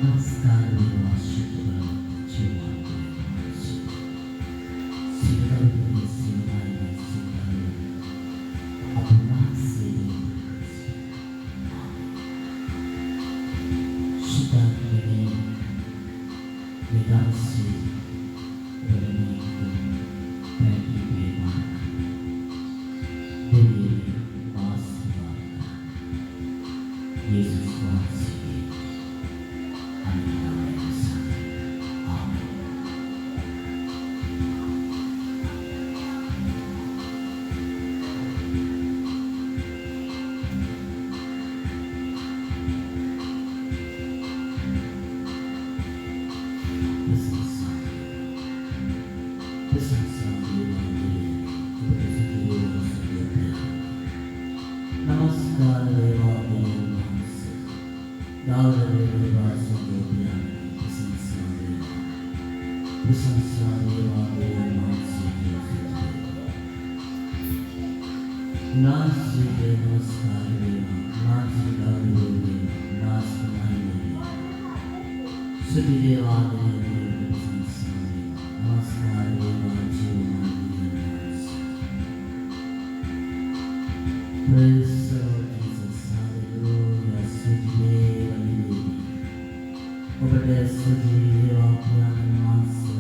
नमस्कार देवा शुक्र जीवन सिद्धि सिद्धाई सिद्धाई अपना से सिद्धाई विदासी बरने को पैकी बेमान देवी वासना यीशु वासी नमस्कार देवा दाऊद देवा सुगोपिया प्रशंसा देवा नासी दे नमस्कार देवा नासी दाऊद देवा नासी नाई देवा सुधि देवा प्रशंसा नमस्कार देवा जीवन Praise the Lord Jesus, hallelujah, Sujideva Nidhi. Obade Sujideva Piana Mansa,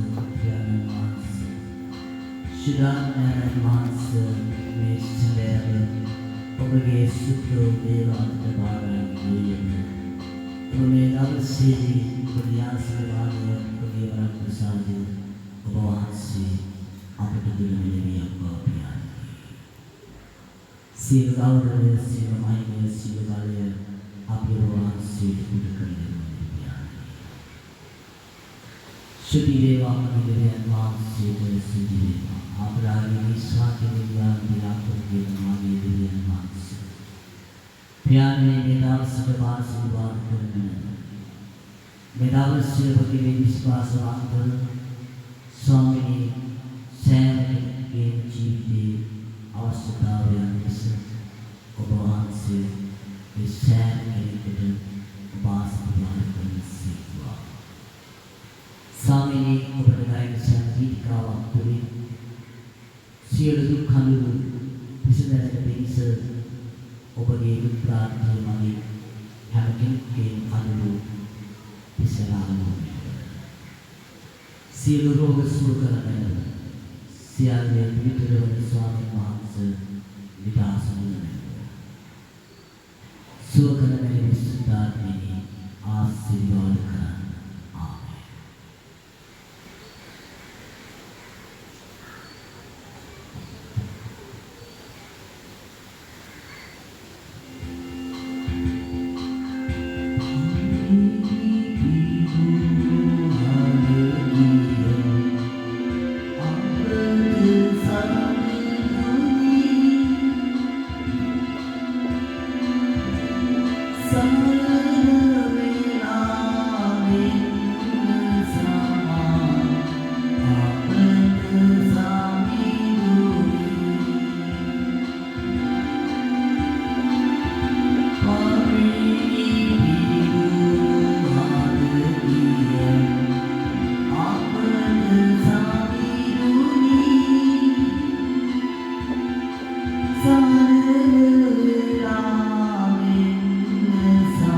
Shidana Mansa, Mishneva, Obade Sukho Deva Tabara Diyana. Obade Abasidi, Kudyasa Vada, Kudyara Prasadi, Obahansi, Apatadilani Akapia. Silu gaurale, silu maine, silu gale, apiroan silu kudakane maniyan. Shudi deva manideve man silu shudi deva. Aprari viswati devan dilakur devani devan man silu. Pyane medav sabbar sabbar karne. Medav silu bhakti viswas vantar. Swami Sam ke jeevte आवश्यकताएं जैसे उपवास से विषय के उपवास प्रदान करने से हुआ स्वामी ने उपरदाय संगीत का वाक्य सियल दुखानु पिछले दिन से उपदेश प्रार्थना माने हमें के अनु पिछला अनु सियल रोग सुर करने सियाल में वितरण स्वामी महांस विकास होने सुखन में विश्वास में आशीर्वाद का आमेन Sa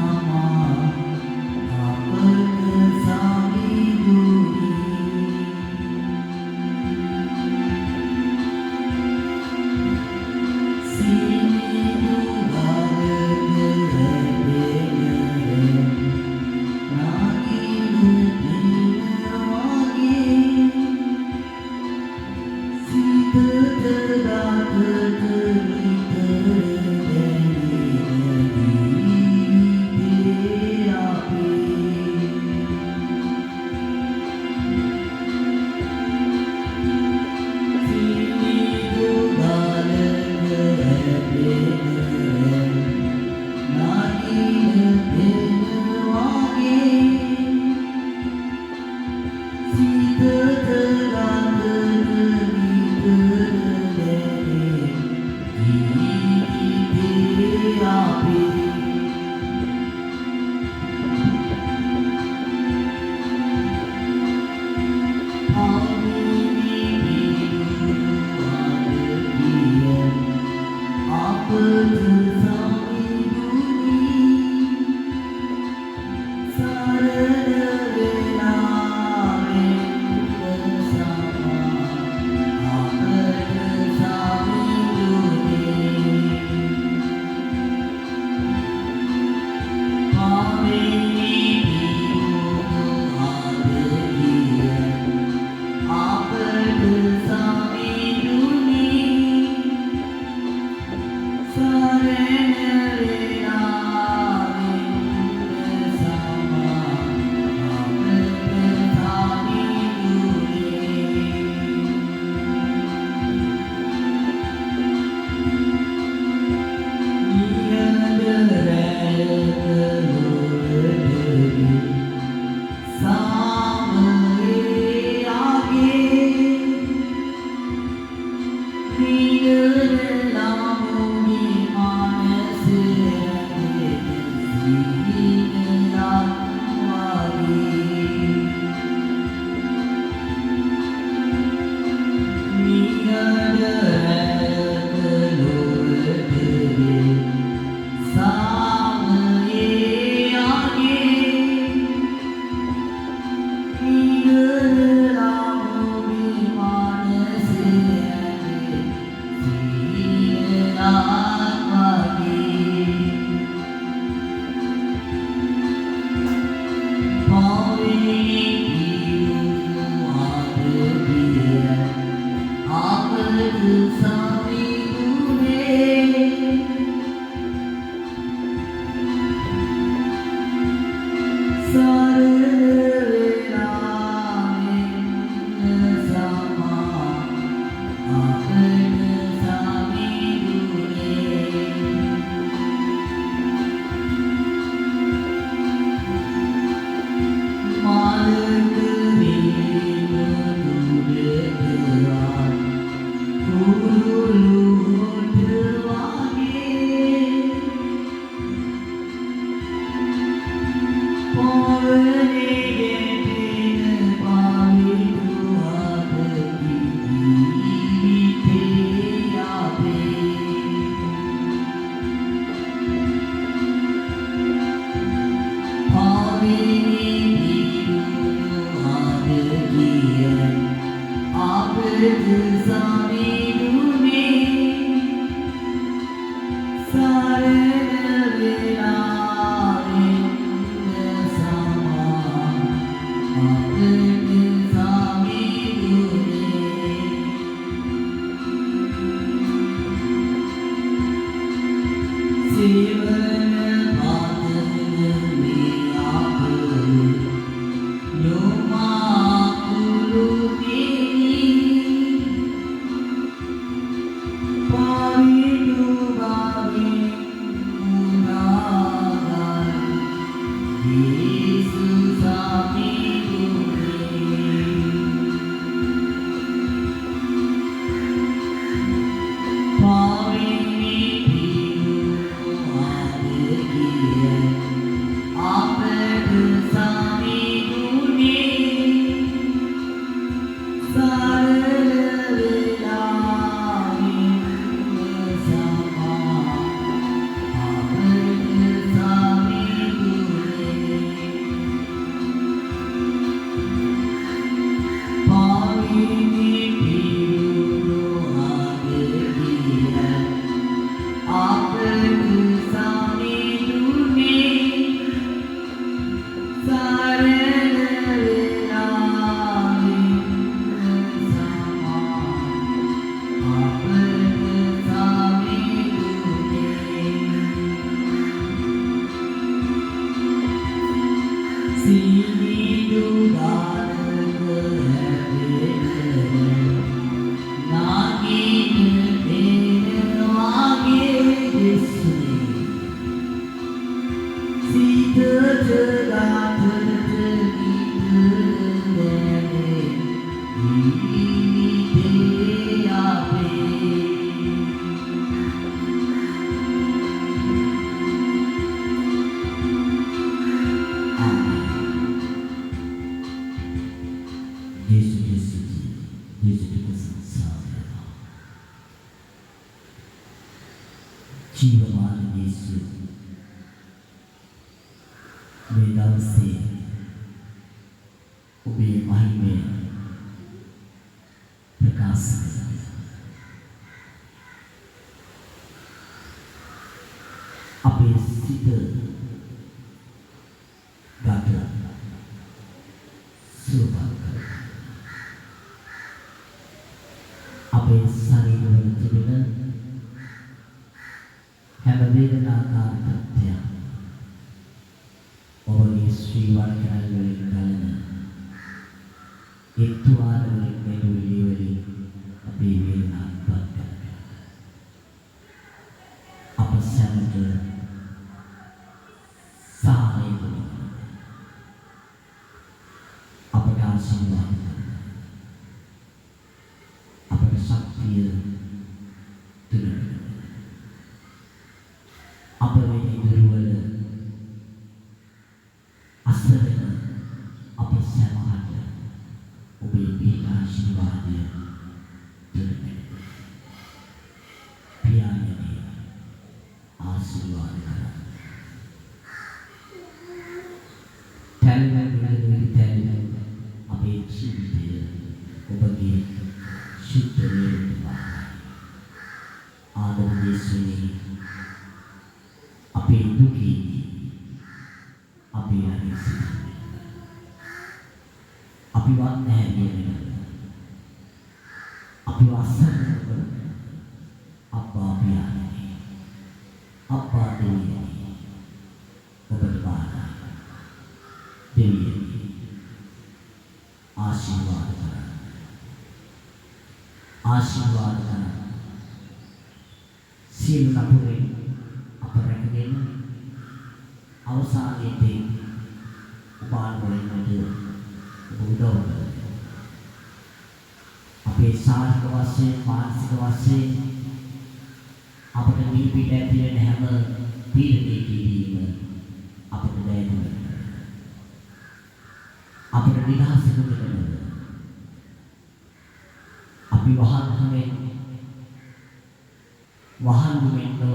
ආශිර්වාද කරන සියලු නපුරෙන් අප රැකගෙන අවසානයේදී උපාන වලින්ද උදව් කරනවා. අපේ ශාරීරික වශයෙන් මානසික වශයෙන් අපට මේ පිට ඇති වෙන හැම පීඩනයකදීම අපට දැනෙනවා. අපට නිදහස ලැබෙනවා. අපි වහන්හමෙන් නොව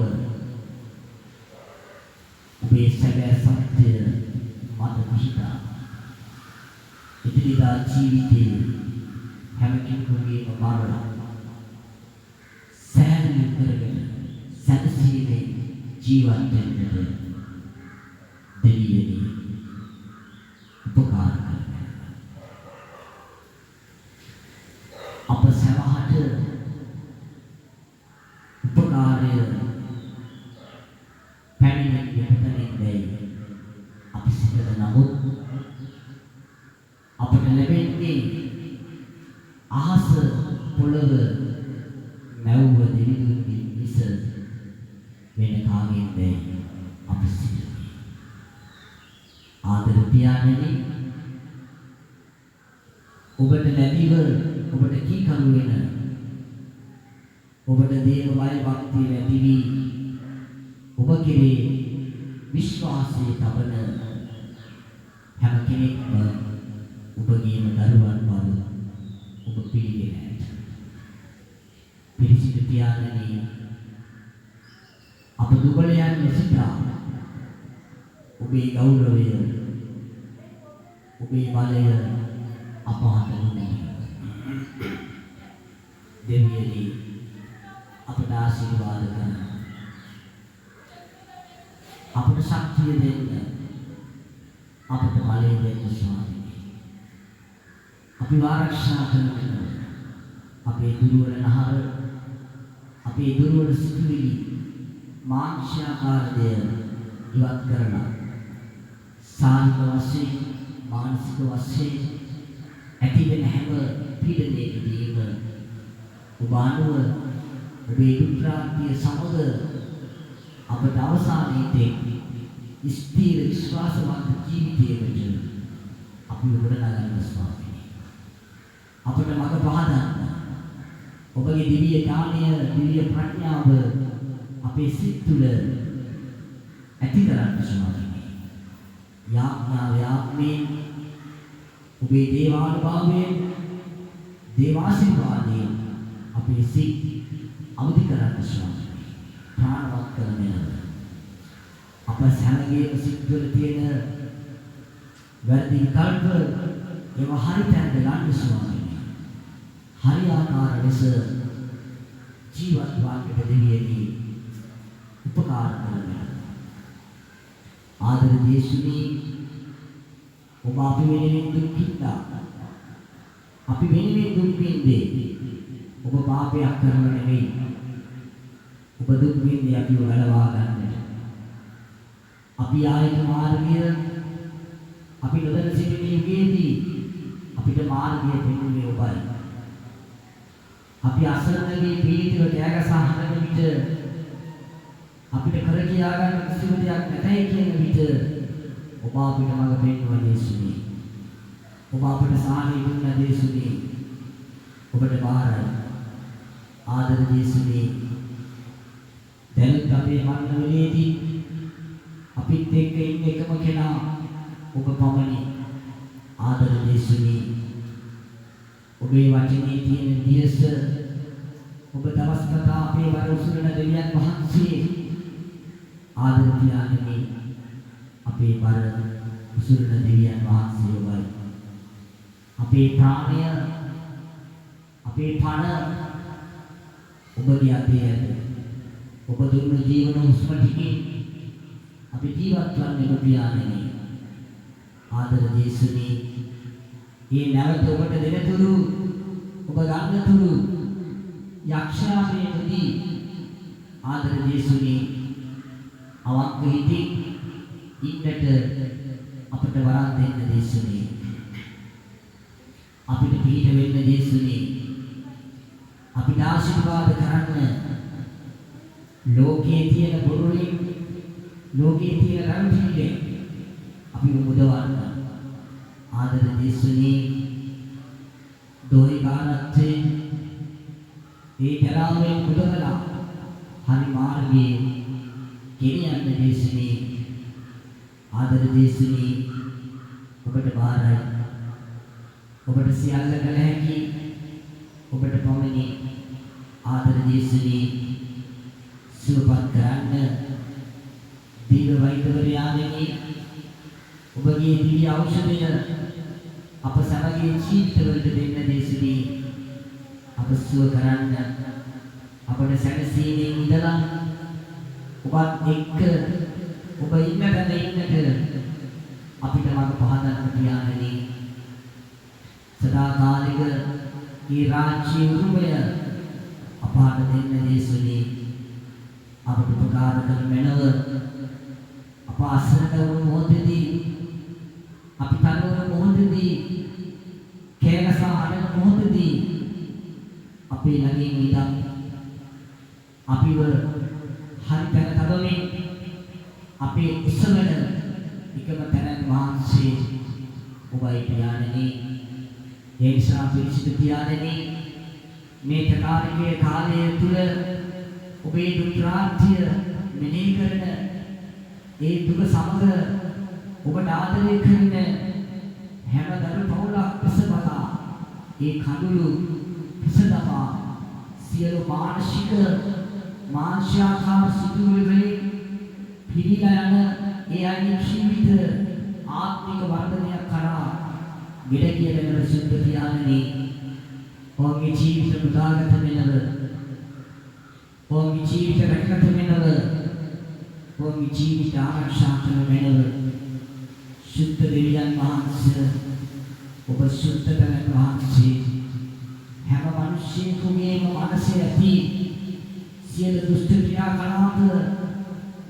ඔබේ සැබෑ සත්‍ය මත පිහිටා ඉදිරිදා ජීවිතයේ හැම කෙනෙකුගේම මරණ සෑහළු කරගෙන සැනසීමේ ජීවත් වෙන්නට දෙවියනි උපකාර කරනවා. අප සමහට උපකාරය පැමිණෙන විපතනින්දයි අපි සිතන නමුත් අපට ලැබෙන්නේ අහස පොළව නැවුව දෙවිදුන්ගේ මිස වෙන කාගෙන්ද අපි සිතන්නේ. ආදර පියාණෙනි ඔබට ලැබීව ඔබට කීකරු වෙන ඔබට දේව බය භක්තිය ඇති වී ඔබ කෙරේ විශ්වාසය තබන හැම කෙනෙක්ම ඔබගේම දරුවන් බව ඔබ පිළිගෙන ඇත. පිරිසිදු පියාණෙනි අප දුබලයන් සිතා ඔබේ ගෞරවය ඔබේ බලය අපහට නොවේ. දෙවියනි අපට ආශිර්වාද කරන අපට ශක්තිය දෙන්න අපට බලය දෙන්න ස්වාමීනි. අපි ආරක්ෂා කරන අපේ දුර්වල නහර අපේ දුර්වල සිතුවිලි මාංශාකාරය ඉවත් කරලා සාන්ත වශයෙන් මානසික වශයෙන් ඇති වෙන හැම පීඩනයකදීම ඔබ අනුව ඔබේ දුක්ඛාන්තිය සමග අපට අවසානයේදී ස්ථීර විශ්වාසවන්ත ජීවිතයකට අපි ගොඩනගන්න ස්වාමීනි. අපට මඟ පහදන්න ඔබගේ දිව්‍ය ඥානය දිව්‍ය ප්‍රඥාව අපේ සිත් තුළ ඇති කරන්න ස්වාමීනි. යාඥාවයෙන් ඔබේ දේවානුභාවයෙන් දේවාශිර්වාදයෙන් අපේ සිත් අවදි කරන්න ස්වාමීනි. ප්‍රාණවත් කරගෙන අප සැමගේම සිත්වල තියෙන වැරදි විකල්ප ඒවා හරියට ගන්න ස්වාමීනි. හරියාකාර ලෙස ජීවත් වන්නට දෙවියනි උපකාර කරන්න. ආදර දේශුනි ඔබ අපි වෙනුවෙන් දුක් විඳා අපි වෙනුවෙන් දුක් විඳේ ඔබ පාපයක් කරලා නෙවෙයි ඔබ දුක් විඳේ අපිව ගලවා ගන්නට. අපි ආයත මාර්ගය අපි නොදැන සිටින යුගයේදී අපිට මාර්ගය පෙන්වන්නේ ඔබයි. අපි අසරණගේ පීඩිතව කෑගසා හඬන විට අපිට කර කියා ගන්න කිසිම දෙයක් නැතයි කියන විට ඔබ අපිට මඟ පෙන්වන දේශුනි. ඔබ අපට සාහනය දුන්න දේශුනි. ඔබට බාරයි. ආදර දේශුනි. දැනුත් අපේ මන්නවලේදී අපිත් එක්ක ඉන්න එකම කෙනා ඔබ පමණි. ආදර දේශුනි. ඔබේ වචනේ තියෙන දියස ඔබ දවස් කතා අපේ වර උසුලන දෙවියන් වහන්සේ ආදර පියාණෙනි අපේ වර උසුලන දෙවියන් වහන්සේ ඔබයි. අපේ ප්‍රාණය අපේ පණ ඔබගේ අතේ ඇත. ඔබ දුන්න ජීවන හුස්ම ටිකේ අපි ජීවත් වන්නේ ඔබ පියාණෙනි. ආදර දේශුනි මේ නැවත ඔබට දෙනතුරු ඔබ ගන්නතුරු යක්ෂයාපේදී ආදර දේශුනි අවංක හිතින් ඉන්නට අපට වරන් දෙන්න දේශුනි. අපිට පිළිට වෙන්න දේශුනි. අපිට ආශිර්වාද කරන්න ලෝකයේ තියෙන බොරුලින් ලෝකයේ තියෙන රණ්ඩිලෙන් අපි මුදවන්න ආදර දේශුනේ දෝයි ගානත්තේ ඒ ජලාවෙන් මුදවලා හරි මාර්ගයේ ගෙනියන්න දේශුනේ ආදර දේශුනේ ඔබට බාරයි ඔබට සියල්ල කළ හැකි ඔබට පමණි ආදර දේශුනේ සුවපත් කරන්න දීර්ඝ වෛද්‍යවරයාණෙනි ඔබගේ දිව්‍ය ඖෂධය අප සමගයේ ජීවිතවලට දෙන්න දේශුනේ අප සුව කරන්න අපට සැනසීමෙන් ඉඳලා ඔබත් එක්ක ඔබ ඉන්න තැන ඉන්නට අපිට මඟ පහදන්න පියාණෙනි සදාකාලික මේ රාජ්‍ය උරුමය අපට දෙන්න දේශුනේ අපට උපකාර කර මැනව අප අසරණ වූ මොහොතේදී අපි තනවන මොහොතේදී කේකසා හඬන මොහොතේදී අපේ ළඟින් ඉඳන් අපිව හරි තැන තබමින් අපේ උසවන එකම තැනන් වහන්සේ ඔබයි පියාණෙනි ඒ නිසා පිරිසිදු පියාණෙනි මේ තකාරිකේ කාලය තුල ඔබේ දුක් ප්‍රාර්ථය මෙනෙහි කරන ඒ දුක සමග ඔබට ආදරය කරන හැම දරු පවුලක් පිසබලා ඒ කඳුළු පිසදමා සියලු මානසිකාකාර සිතුවිලි පිළිලා යන ඒ අයිති ජීවිත ආත්මික වර්ධනයක් කරා ගෙඩ කියන සුද්ධ පියාණෙනි ඔවුන්ගේ ජීවිත පුදාගත වෙනව ඔවුන්ගේ ජීවිත රැකගත වෙනව ඔවුන්ගේ ජීවිත ආරක්ෂා කර වෙනව සුද්ධ දෙවියන් වහන්සේ ඔබ සුද්ධ කරන වහන්සේ හැම මිනිසෙකුගේම මනසේ ඇති සියලු දුෂ්ට ක්‍රියාකලාප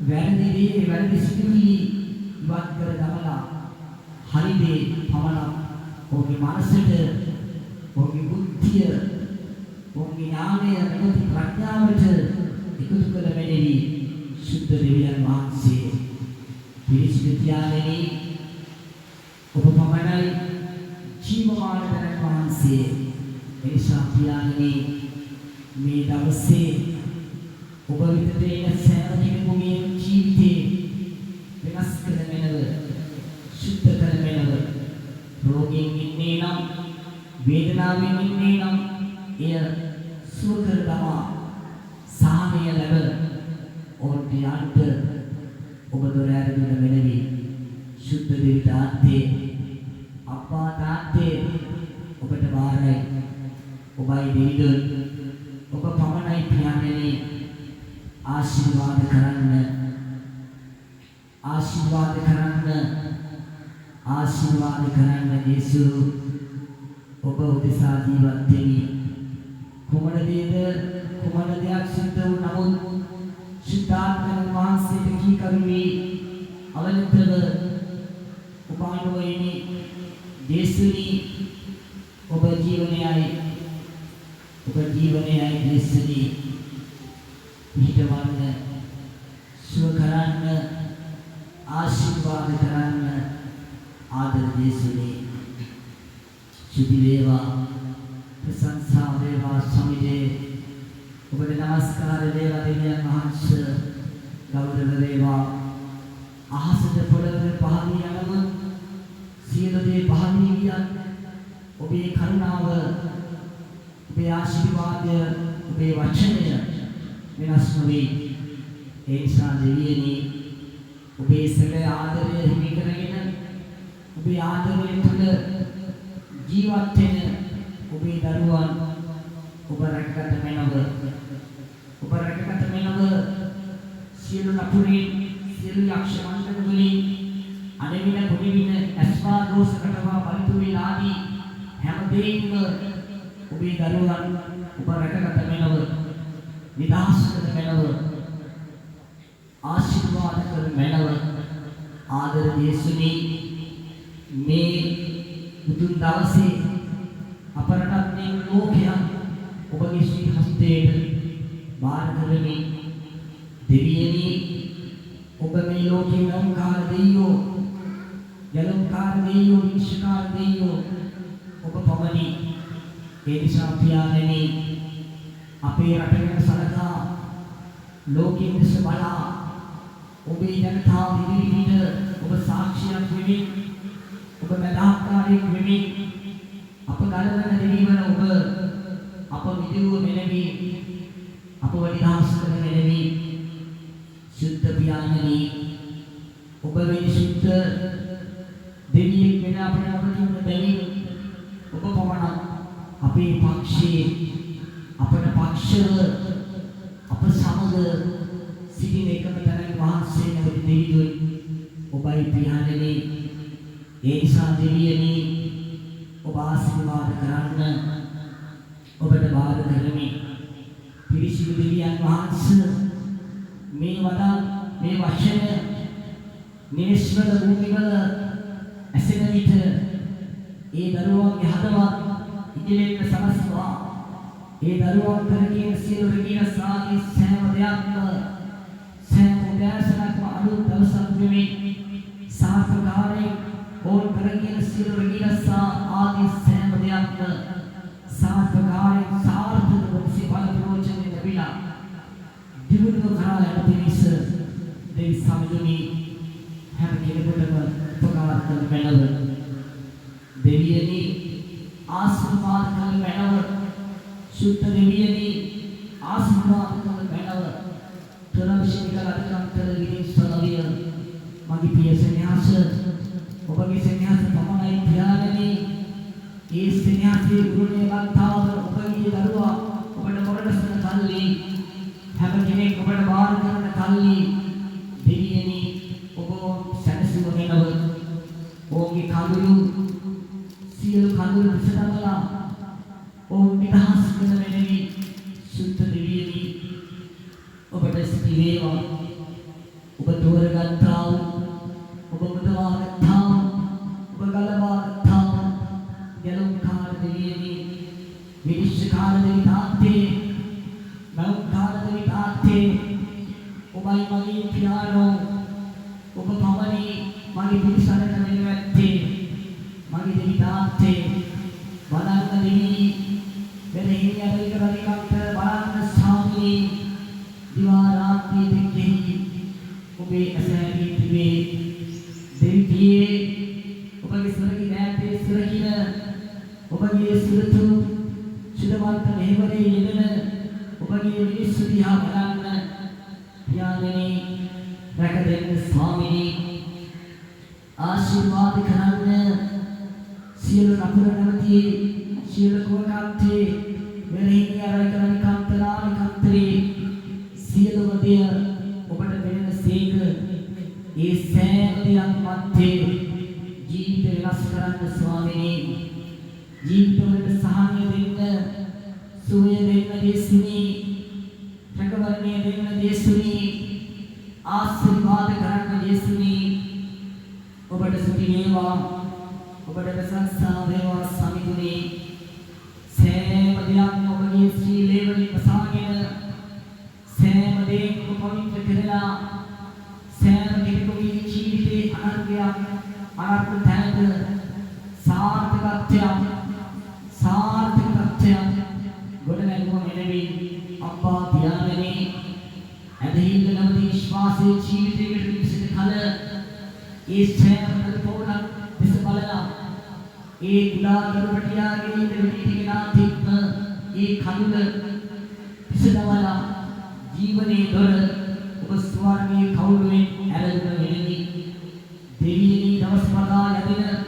වැරදි සිතුවිලි ඉවත් කර දමලා හරි දේ පමණක් ඔබේ මනසට ඔබේ බුද්ධිය ඔබේ ඥානය නැති ප්‍රඥාවට එකතු කළ මෙනෙහි සුද්ධ දෙවියන් වහන්සේ පිරිසිදු පියාණෙනි ඔබ පමණයි ජීවමාන තැනක් වහන්සේ එනිසා පියාණෙනි මේ දවසේ ඔබ වෙතට එන සෑම කෙනෙකුගේ ජීවිතේ වෙනස් කර මෙනව සුද්ධ කර මෙනව රෝගයෙන් ඉන්නේ නම් වේදනාවෙන් ඉන්නේ නම් එය සුව කර දමා සාහනය ලැබ ඔබට යන්න ඔබ දොර ඇරගෙන මෙනවි සුද්ධ දෙවි තාත්තේ අප්පා තාත්තේ ඔබට බාරයි ඔබයි දෙවියන් ඔබ පමණයි පියාණෙනි ආශිර්වාද කරන්න යේසු ඔබ උදෙසා ජීවත් වෙමි කුමන දෙයක් සිද්ධ වූ නමුත් සිතාත්මන වහන්සේට කී කරුවි අවලතව ඔබ අනුවේනි යේසුනි ඔබ ජීවනයයි යේසුනි පිටවන්න සුව කරන්න ආශිර්වාද කරන්න ආදර යේසුනි සුදි වේවා ප්‍රශංසා වේවා සමිදේ ඔබට නමස්කාර වේවා දෙවියන් වහන්සේ ගෞරව වේවා අහසට පොළවේ පහදී යනම සියලු දේ පහදී ගියත් ඔබේ කරුණාව ඔබේ ආශිර්වාදය ඔබේ වචනය වෙනස් නොවේ ඒ නිසා දෙවියනි ඔබේ සැබෑ ආදරය හිමි කරගෙන ඔබේ ආදරය තුළ ජීවත් වෙන ඔබේ දරුවන් ඔබ රැකගත මෙනව සියලු නපුරින් සියලු යක්ෂ මණ්ඩල වලින් අනෙවින කොටිවින ඇස්පා දෝෂ කටවා බලිතුවේ ආදී හැම දෙයක්ම ඔබේ දරුවන් ඔබ රැකගත මෙනව නිදහස් කර මෙනව ආශිර්වාද කර මෙනව ආදර යේසුනි මේ බුදුන් දවසේ අපරටත් මේ ලෝකයන් ඔබගේ ශ්‍රී හස්තයට බාර කරමි. දෙවියනි ඔබ මේ ලෝකේ නම්කාර දෙයියෝ යලම්කාර දෙයියෝ විශ්කාර දෙයියෝ ඔබ පමණි. ඒ නිසා පියාණෙනි අපේ රට ගැන සලකා ලෝකයේ දෙස බලා ඔබේ ජනතාව ඉදිරියට ඔබ සාක්ෂියක් වෙමින් ඔබ මදහකාරයෙක් වෙමින් අප ගලවන දෙවිවන ඔබ අප විදුව මෙලවි අප වඩිදාස් කරන මෙලවි සුද්ධ පියාණනි ඔබ වෙනි සුද්ධ දෙවියෙක් වෙන අපේ අපිට බැරි ඔබ පමණ අපේ පක්ෂයේ අපේ පක්ෂව අප සමග සිටින එකම තරම් වහන්සේ නැවති දෙවියන් ඔබයි පියාණනි. ඒ නිසා දෙවියනි ඔබ ආශිර්වාද කරන්න ඔබට බාර කරමි. පිරිසිදු දෙවියන් වහන්සේ මේ වදා මේ වචන නිශ්වල භූමිවල ඇසෙන විට ඒ දරුවන්ගේ හදවත් ඉදිරියට සමස්වා ඒ දරුවන් කරගෙන සියලු රැකීම සාදී සෑම දෙයක්ම සෑම උදෑසනක්ම අලුත් දවසක් වෙමි. සාර්ථකාරයෙන් ඕන් කරගෙන සියලු රැකීම ආදී සෑම දෙයක්ම සාර්ථකාරයෙන් සාර්ථක වූ බල ප්‍රෝචනේ ලැබිලා දිනුන කරා යන පිණිස දෙවි සමිඳුනි හැම කෙනෙකුටම උපකාර කරන මැනව දෙවියනි ආශිර්වාද කරන මැනව සුද්ධ දෙවියනි ආශිර්වාද කරන මැනව තරවිශිකල අධිකම්තර විනිශ්චය මගේ පිය සෙනෙහස ඔබගේ සෙනෙහස පමණයි පියාණනි. ඒ සෙනෙහසේ ගුරුනේ වන්තාව ඔබගේ දරුවා ඔබට මොරටසන කල්ලි හැම කෙනෙක් ඔබට වාර කරන කල්ලි දෙවියනි ඔබ සැනසීම වෙනව ඔබගේ කඳුළු සියලු කඳුළු විසඳලා ඔබ නිදහස් කරන මෙලෙවි සුද්ධ දෙවියනි ඔබට ස්තුති වේවා. ඔබ තෝරගත්තා ඔබ මුදවාගත්තා ඔබ ගලවාගත්තා යලුම්කාර දෙවියනි විනිශ්චයකාර දෙවි තාත්තේ මෞකාර දෙවි තාත්තේ ඔබයි මගේ පියාණෝ ඔබ පමණි මගේ පිරිසකට මෙලවැත්තේ මගේ දෙවි තාත්තේ වදන්න දෙවි වෙලෙහි අරික රණිකන්ත බලන්න ස්වාමී දිවා රාත්‍රී දෙකෙහි ඔබේ ඇසැරී තිබේ දෙවියේ ඔබගේ ස්වර්ගී දෑතේ සුරකින ඔබගේ සුරතු සුදවන්ත මෙහෙවරේ යෙදෙන ඔබගේ මිනිස්සු දිහා බලන්න පියාණනි රැක දෙන්න ස්වාමීනි ආශිර්වාද කරන්න සියලු නපුර නැවතී සියලු කෝකාන්තේ මෙලෙහි අරික රණිකන්තලානි කන්තරේ සියලුම දෙය ඔබට වෙන සේක ඒ සෑම දෙයක් මැත්තේ ජීවිත වෙනස් කරන්න ස්වාමීනි ජීවිතවලට සහනය දෙන්න සුවය දෙන්න දේශුනි රැකවරණය දෙන්න දේශුනි ආශිර්වාද කරන්න දේශුනි ඔබට සුති වේවා ඔබට ප්‍රශංසා වේවා සමිඳුනි සෑම දෙයක්ම ඔබගේ ශ්‍රී ලේවලින් වසාගෙන සෑම දෙයක්ම පවිත්‍ර කරලා සෑම කෙනෙකුගේ ජීවිතේ අනර්ගයක් අනර්ථ තැනක සාර්ථකත්වයක් ගොඩනැගුම මෙලෙවි අප්පා පියාණනි ඇදහිල්ල නැවති විශ්වාසයේ ජීවිතයකට විසින කල ඒ සෑම පොළක් දෙස බලලා ඒ කුඩා දරුවටියාගේ දෙවිටිගේ නාතික්ම ඒ කඳුල විසදවලා ජීවනේ දොර ඔබ ස්වර්ගයේ කවුළුවෙන් ඇරගෙන වෙනි දෙවියනි දවස් පතා ලැබෙන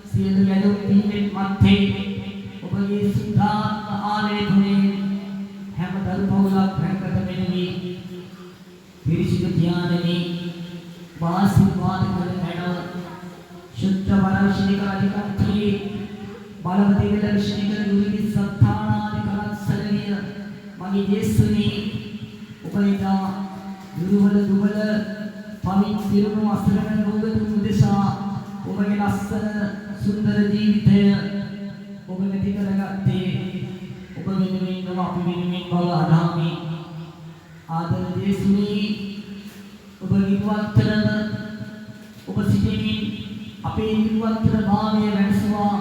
සියලු යලු පින්ෙන් මැත්තේ ඔබගේ සුද්ධාත්ම ආලේපනේ හැම දරු පවුලක් රැකගත වෙනි පිරිසිදු ඥානනි වාසීවාද කර මැනව ශුද්ධ වරශනික අධිකම්ත්‍රී බලවතී දර්ශනික දුරිදි සත්තානාධිකරත් සලවිය මගේ යේසුනි උපේතා දුර්වල දුබල පවිත්‍රම අසරණ රෝගතුන් උදෙසා ඔබගේ ලස්සන සුන්දර ජීවිතය ඔබ නැති කරගත්තේ ඔබ වෙනුවෙන් නොව අපි වෙනුවෙන් බව අදහමි. ආදර දේශුනි ඔබ නිර්වත්තරව ඔබ සිටිමින් අපේ නිර්වත්තර භාවය වැඩසුවා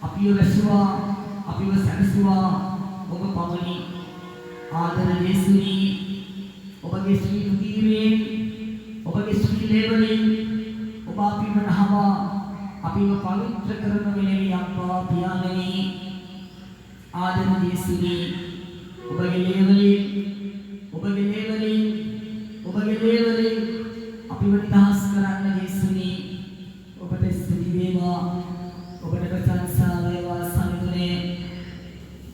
අපිව වැසුවා අපිව සැනසුවා ඔබ පමණි. ආදර දේශුනි ඔබගේ ශ්‍රී මුදීරෙන් ඔබගේ ශ්‍රී ලේවලින් ඔබ අපිව නහවා අපිව පවිත්‍ර කරන වෙලෙවි අප්පා පියාණනි. ආදර දේශුනි ඔබගේ ලේවලින් අපිව නිදහස් කරන්න දේශුනි. ඔබට ස්තුති වේවා. ඔබට ප්‍රශංසා වේවා සමිතුනේ.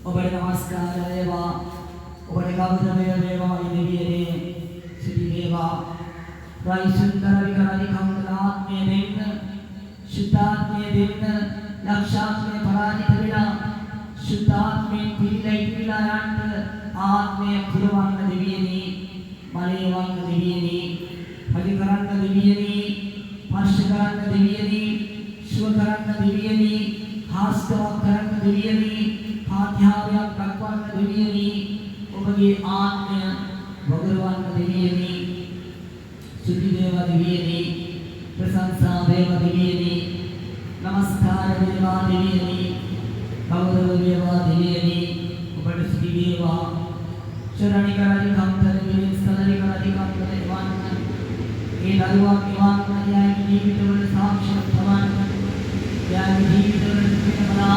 ඔබට නමස්කාර වේවා. ඔබට ගෞරවය වේවා ඉදිරියේ සිටි වේවා. රයිසුන්දර විකරණි කම්මලාත්මය දෙන්න शुद्धात्मे देन्न लक्षात्मे पराजित विला शुद्धात्मे पिरिला इतिविला यांट आत्मे पुरवන්න දෙවියනි බලේ වන්න දෙවියනි හදි කරන්න දෙවියනි ස්පර්ශ කරන්න දෙවියනි සුව කරන්න දෙවියනි හාස්‍යවක් කරන්න දෙවියනි ආධ්‍යාත්මයක් දක්වන්න දෙවියනි ඔබගේ ආත්මය වගරවන්න දෙවියනි සුද්ධි දේව දෙවියනි प्रशंसा देव दिव्यनी नमस्कार देवा दिव्यनी गौरव देवा दिव्यनी उपट श्री देवा शरणी करादि कंतर विलिन सदरि करादि कंतर वन ए दरुवा निवान या जीवित वन साक्षात भगवान या जीवित वन पितमला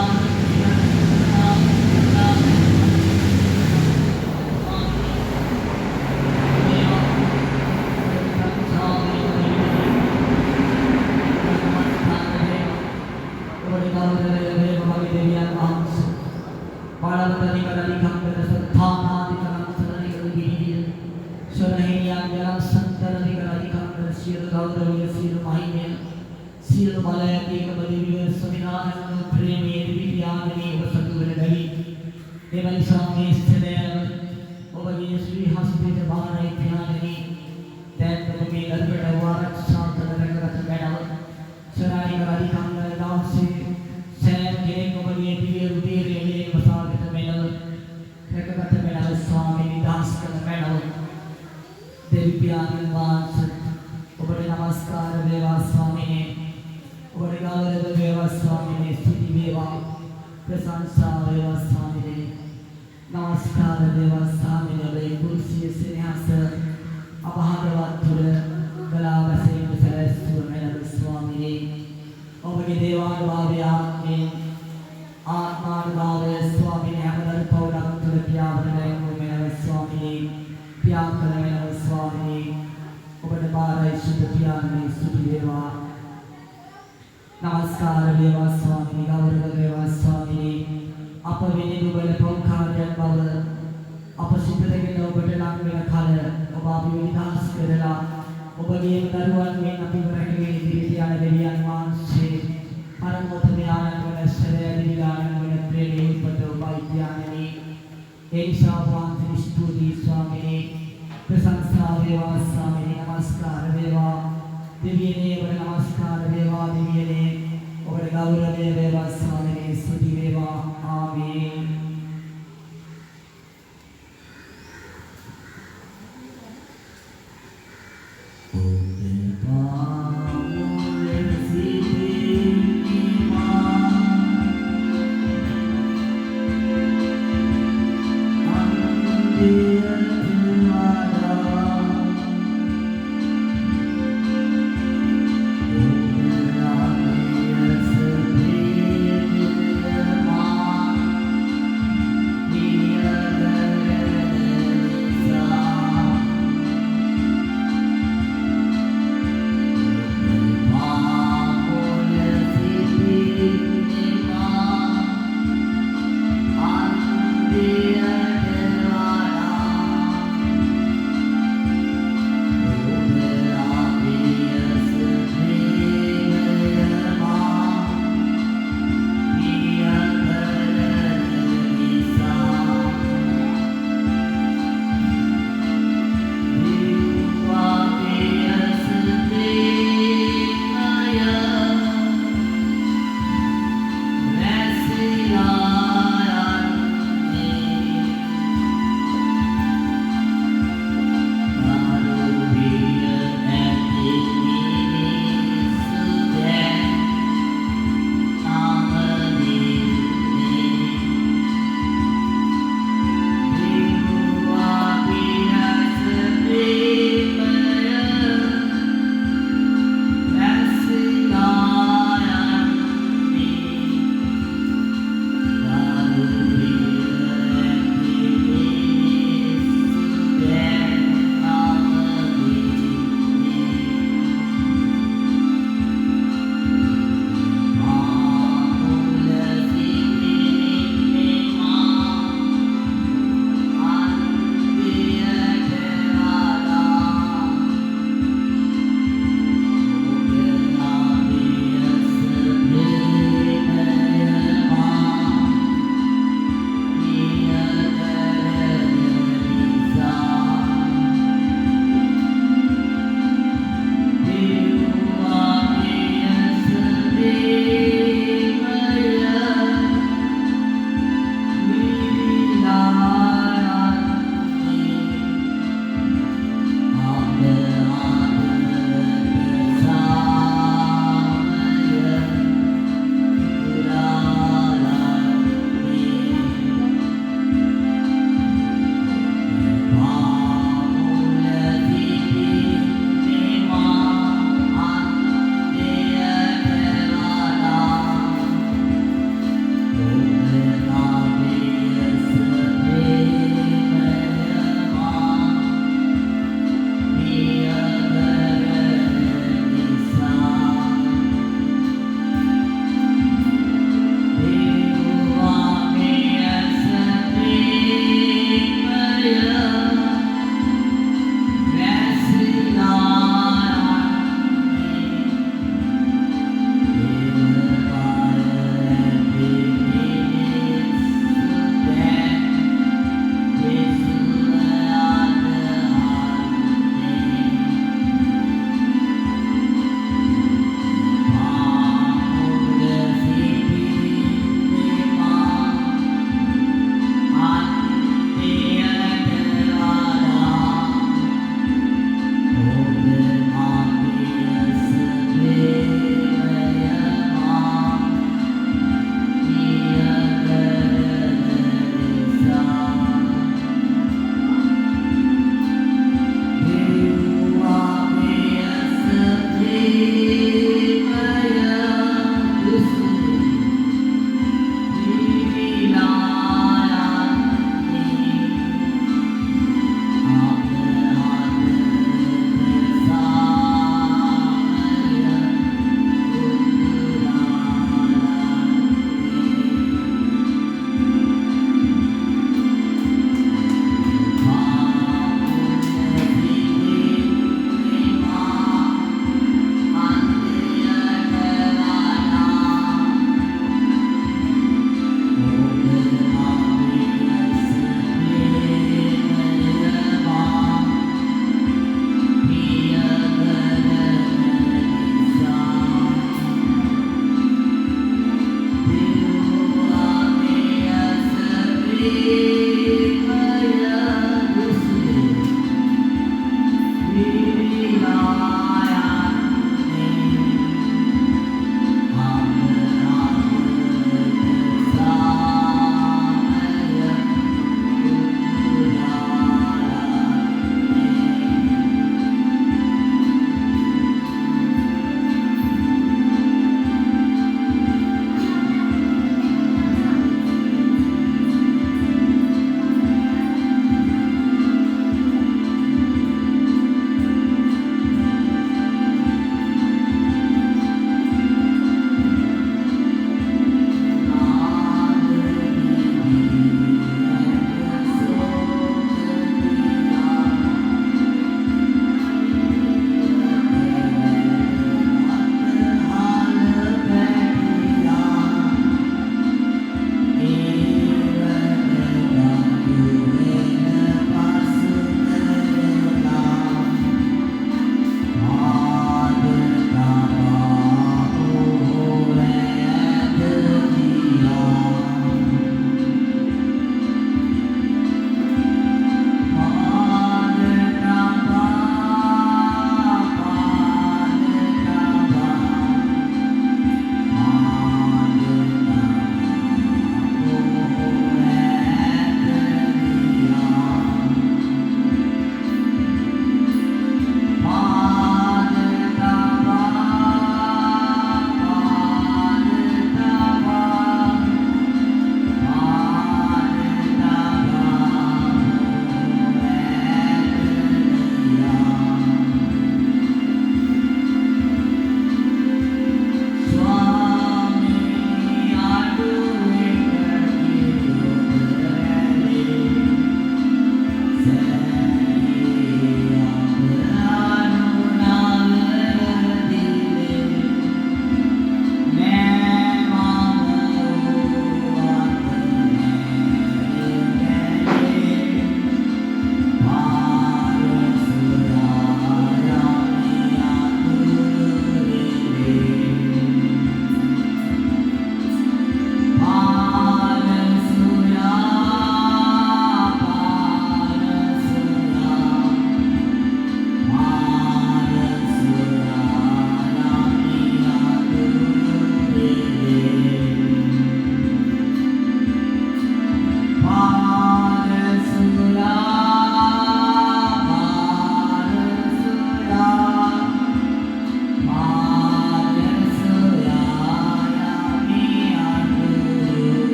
नमस्कार देवा स्वामी गौरव देवा स्वामी आप विनि दुबल पौखार्य बल आप सिद्धगे नोबट लांगवे खाल ඔබ අපි විනාශ කරලා ඔබගේ දරුවන් මේ අපි රැකගෙන ඉදිරියට යන දෙවියන් වහන්සේ පරමෝත ඥානවල සරය දිවිලාන වල ප්‍රේමී උපත ඔබයි ඥානනි ඒ නිසා වහන්සේ ස්තුති ස්වාමීනි ප්‍රශංසා වේවා ස්වාමීනි නමස්කාර වේවා දෙවියනේ ඔබ නමස්කාර වේවා දෙවියනේ ඔබට ගෞරවය වේවා ස්වාමීනි ස්තුති වේවා ආමේන්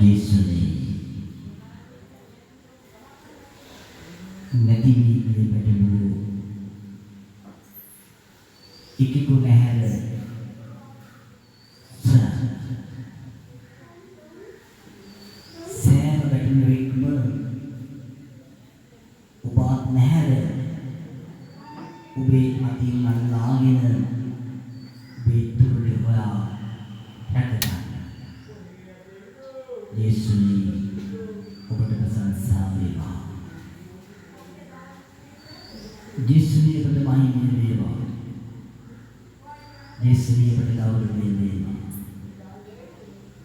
යේසුනේ නැති වී පැටලූ ඉකිකු නැහැර සෑම පැටලුවෙක්ම ඔබත් නැහැර ඔබේ අතින් අල්ලාගෙන ඔබේ තුරුලේ හොයා රැකගන්න. යේසුනේ ඔබට ප්‍රශංසා වේවා. යේසුනේ ඔබට මහිම වේවා. යේසුනේ ඔබට ගෞරවය වේවා.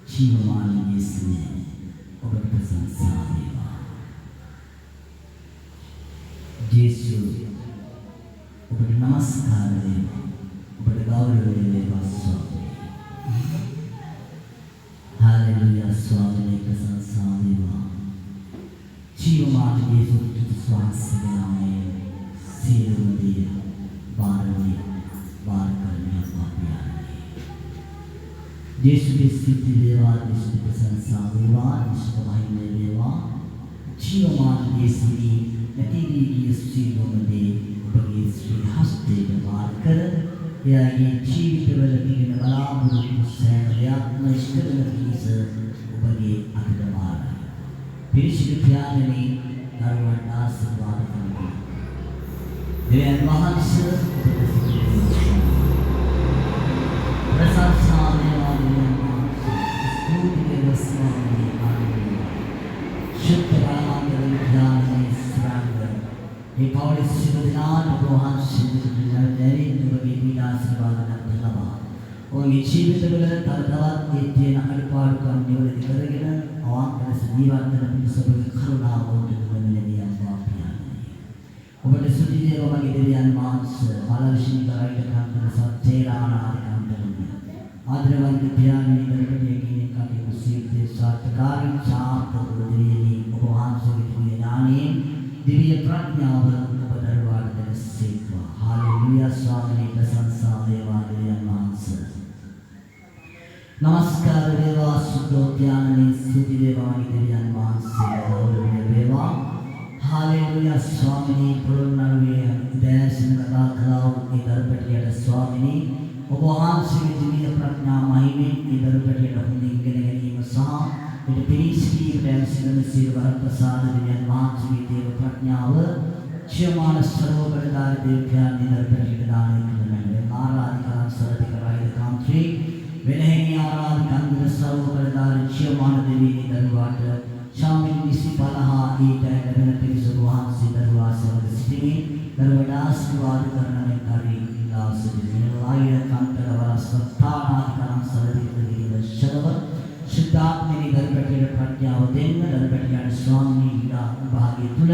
ජීවමාන යේසුනේ ඔබට ප්‍රශංසා වේවා. යේසු ඔබට නමස්කාර වේවා. ඔබට ගෞරවය වේවා ස්වාමී. हालेलुया स्वामी प्रशंसा वේවා. ජීවමාන යේසු ක්‍රිස්තුස් වහන්සේගේ සියලුම දේ වාරණය වාර කරන්නේ අපේ. යේසුගේ ස්තුති වේවා. යේසු ප්‍රශංසා වේවා. යේසු මහිම වේවා. ජීවමාන යේසුනි නැතිවී සියලුම දේ ඔබගේ ශ්‍රී හස්තයට වාර කර එයාගේ ජීවිතවල තියෙන බලාපොරොත්තු සෑම දෙයක්ම ඉෂ්ට කරන පිණිස ඔබගේ අතට වාරයි. පිරිසිදු ත්‍යාගනේ දරුවන්ට ආශිර්වාද කරනවා. දෙවියන් වහන්සේ ඔබට ප්‍රශංසා වේවා. දෙවියන් වහන්සේ ස්තුති වේවා ස්වාමී. ආමේන්. ශුද්ධ බලවන්ත ත්‍යාගනේ ස්රාංග මේ පෞලිස් සිදු දිනාට වහන්සේ දෙවියන් ඔබගේ ආශිර්වාද ලබා. ඔබගේ ජීවිතවල තවතවත් මේ තියෙන අඩපාඩුකම් නිවැරදි කරගෙන අවංකව ජීවත් වෙන පිණිස ඔබගේ කරුණාව ඔබට ඔබට සුද්ධිය ඔබගේ දෙවියන් වහන්සේ බලවිසින් කරයිද කරන සත්‍යලානාදිකම් ආදරවන්ත පියාණනි දරකටේ කටයුතු සියලු සත්කාරින් ශාන්ත දෙවියනි ඔබ වහන්සේගේ ඥානයෙන් දිව්‍ය ප්‍රඥාව ඔබ දරවාට දෙසේවා. हालेलुया स्वामी प्रशंसा वේවා. දෙවියන් වහන්සේ नमस्कार वේවා. සුද්ධ ඥානනේ ස්තුති වේවා. දෙවියන් වහන්සේ ගෞරවණීය වේවා. हालेलुया स्वामी පුරුණාවේ දැසින කතා කලාව මේ දරපටියට ස්වාමිනී ඔබ වහන්සේගේ දිව්‍ය ප්‍රඥා මහිමෙන් මේ දරපටියට හොඳින් ඉගෙන ගැනීම සහ ඊට පිළිසිරී දැසින සියවර ප්‍රසාද දෙවියන් වහන්සේගේ දේව ප්‍රඥාව ජීවමාන සර්වබලධාරී දේවයන් නිරපරිත දානය කරන්නේ ආරාධනා සරතිකරයි කාන්ත්‍රි වෙනෙහි ආරාධනා සර්වබලධාරී ජීවමාන දෙවියන් දරුවාට ශාමින් විසි 50 ඊට ලැබෙන පිරිස වහන්සේ දරුවා සමග සිටිනේ දරුවට ආශිර්වාද කරන කාර්යී ලාසදී ආය කාන්තර වරස්ථානාධිකරණ සරතිකරී ශරව සිතාත්මනි දරුවට ප්‍රඥාව දෙන්න දරුවට ස්වාමී ඊට භාග්‍ය තුල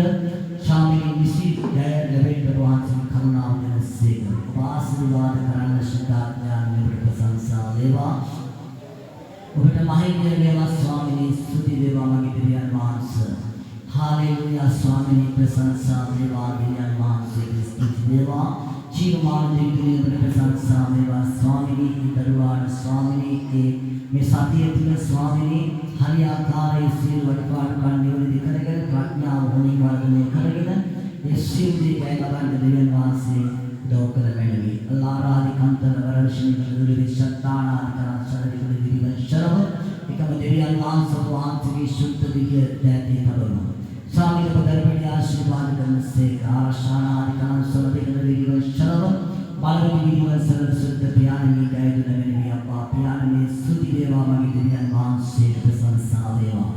ශාමින් විසි ලැබෙන වහන්සේ කරුණාව දෙනසේක ආශිර්වාද කරන්න සිතාත්මයන් ප්‍රශංසා වේවා. ඔබට මහිම වේවා ස්වාමීනි. ස්තුති වේවා මගේ දෙවියන් වහන්සේ. हालेलुया स्वामी प्रशंसा वේවා. දෙවියන් වහන්සේගේ ස්තුති වේවා. ජීවමාන දෙවියන්ට ප්‍රශංසා වේවා ස්වාමීනි. දරුවාට ස්වාමීනි මේ සතිය තුළ ස්වාමීනි හරියාකාරයේ සියලු වටපාඩම් නිවැරදි කරගෙන ප්‍රඥාව හොනින් වර්ධනය කරගෙන මේ සියලු දේ ගයගන්න දෙවියන් වහන්සේ උදව් කළ මැනවි. ආරාධිකන්තර වරශිනි දුරිවි සත්තානාකරණ සරදිකුල දිවිවන් ශරව එකම දෙවියන් වහන්සේගේ සුද්ධ දිව්‍ය දැතේ තබන ස්වාමීන් වහන්සේ ආශිර්වාද කරනසේ ආශානාධිකරණ සරදිකුල දිවිවන් ශරව බලවි දිවිවන් සරද සුද්ධ පියාණනි ගයදුන මැනවි අප්පා පියාණනි ස්තුති වේවා මගේ දෙවියන් වහන්සේට ප්‍රශංසා වේවා.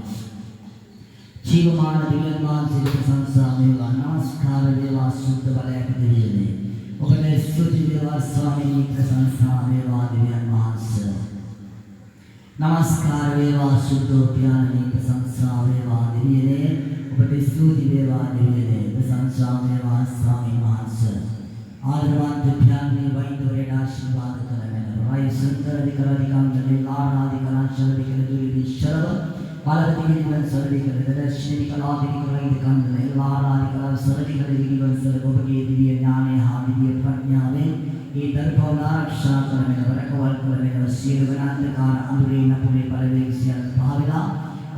ජීවමාන දෙවියන් වහන්සේට ප්‍රශංසා වේවා. නමස්කාර වේවා සුද්ධ බලයට දෙවියනේ ඔබට ස්තුති වේවා ස්වාමීනි. ප්‍රශංසා වේවා දෙවියන් වහන්සේ. නමස්කාර වේවා සුද්ධ පියාණනි. ප්‍රශංසා වේවා දෙවියනේ ඔබට ස්තුති වේවා දෙවියනේ. ප්‍රශංසා වේවා ස්වාමීන් වහන්සේ. ආදරවන්ත පියාණනි වෛද්‍යවරයාට ආශිර්වාද කරගෙන රයි සුන්දර විකරාධිකම්තේ ආරාධිකරණ ශරදිකල දුරි විශ්රව බලදිවිවන් සරදිකල දර්ශනී කලාදිකරයි කන්දේ ආරාධිකරණ සරදිකල දිවිවන් සර ඔබගේ දිව්‍ය ඥානය හා දිව්‍ය ප්‍රඥාවෙන් ඒ දර්පවල ආරක්ෂා කරගෙන වරකවල් කරගෙන සියලු ගණන්තකාර අඳුරේ නපුරේ බලවේග සියල්ල පහවෙලා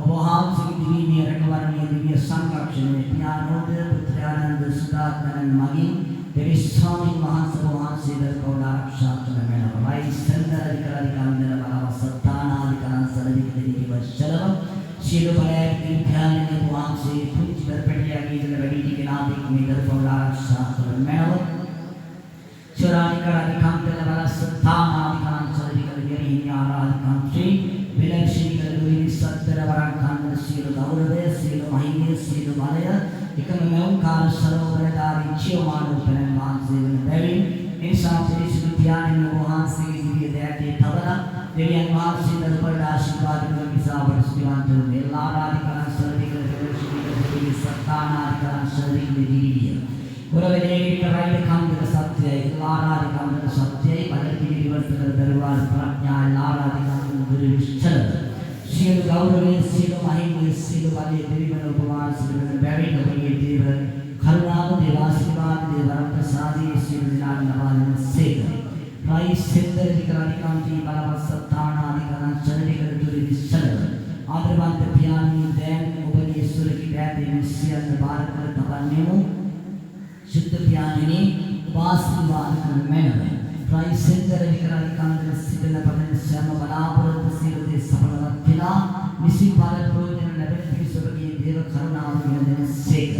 වහන්සේගේ දිව්‍ය රැකවරණය දිව්‍ය සංරක්ෂණය පියාණෝද පුත්‍රයානන්ද සුදාත්මයන් මගින් දෙවි ස්වාමීන් වහන්සේ වහන්සේද කවුද ආරක්ෂා කළ මැනවයි සන්දරිකරාධිකාන්දර බලවසත්තානාධිකාරන් සරදිකදී වශලව සියලු බලයන් විද්‍යාලයේ වහන්සේ පුංචි දරපැටියාගේ ඉඳලා වැඩි කෙනාදී මේ කවුද ආරක්ෂා කළ මැනව චරානිකරාධිකාන්දර බලවසත්තානාධිකාරන් සරදිකදී ආරාධිකාන්ත්‍රේ විලක්ෂණීකරුවනි සත්තර වරංකන්න සියලු ගෞරවය සියලු මහිමය සියලු බලය එකම මෞංකාර සරෝවරදාරී චියමාන උපරන් වහන්සේ වන බැවින් එනිසා පිරිසිදු පියාණන් වහන්සේගේ දිව්‍ය දයාවේ තවර දෙවියන් වහන්සේ දරපඩ ආශිර්වාද කරන නිසා වර්ෂිවන්ත මෙල්ලා ආරාධිකරන් සරදිකල විලක්ෂණීකරුවනි සත්තානාධිකරන් සරදිකල දිවිය ගුරුවරයෙක් කරයිද කන්දක සත්‍යයි ආරාධිකන්දක සත්‍යයි බලපිලි විවර්තන දරුවා ප්‍රඥා ආරාධිකන්දක දුරිවිශ්චල සියලු ගෞරවයෙන් සියලු මහිමයෙන් සියලු බලයේ දෙවිවන උපවාස සිදුවන බැවින් ඔබගේ දේව කරුණාව දේවාශිර්වාද දේවරම් ප්‍රසාදී සියලු දිනාට ලබා දෙන සේක ප්‍රයිස් සෙන්දරිකරණිකාන්ති බලවත්සත්තානාධිකරණ චරිකර දුරිවිශ්චල ආදරවන්ත පියාණන් දැන් ඔබගේ සුරකී දෑතේ සියල්ල බාර කර තබන්නේමු शुद्ध प्याने वासनिवाद करमेन प्राइस सेंटर विकराधिकांतर सिद्धन पदन श्याम बलापुरत सिरते सफलवत्तिला निसिपाल प्रोजन लबन विश्वकी देव करुणावयन सेक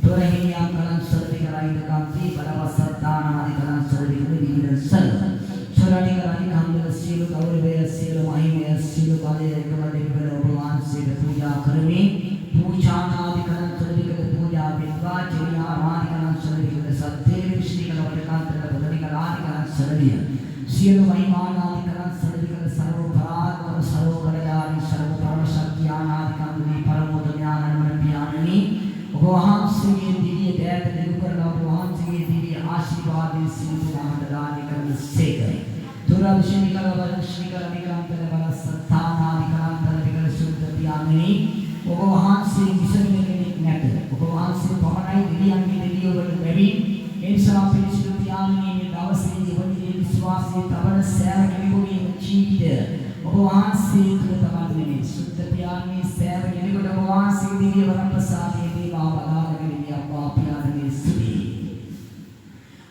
तोरहिनिया कलम सर्विकराधिकांति बलवसत्तानाधिकरण सर्विकरे विगिरन सल शरणिकराधिकांतर सिलो गौरवय सिलो महिमय सिलो बाले एकमले विगल भगवान से पूजा करमे पूजानाधिकरण सर्विकरे पूजा विद्वा जनिया आराधना सर्विकरे सत्य विश्रीकरण वटकांतर बदनिकराधिकरण सर्विय सिलो महिमानाधिकरण सर्विकरे सर्वपराग सर्वबलदारी सर्वपरमशक्तियानाधिकांति परमोदज्ञानमन पियाननि भगवान से दिव्य दया निरूपण भगवान से दिव्य आशीर्वाद सिंधुनामदानिकरण से गए दुराविशनिकल वरश्निकल निकांतर बल सत्तानाधिकरण विकल शुद्ध पियाननि भगवान से विसर्जन नेट भगवान से पवनाई दिव्यांगी दिव्य वर बेबी इंसा पिरिसिदु पियाननि में दवसे जीवनी विश्वासी तवन सेवा केलिगोनी चीट भगवान से तुलतमाने शुद्ध पियाननि सेवा केलिगोड भगवान से दिव्य वर प्रसादी देवा बलागनि अप्पा पियाननि स्तुति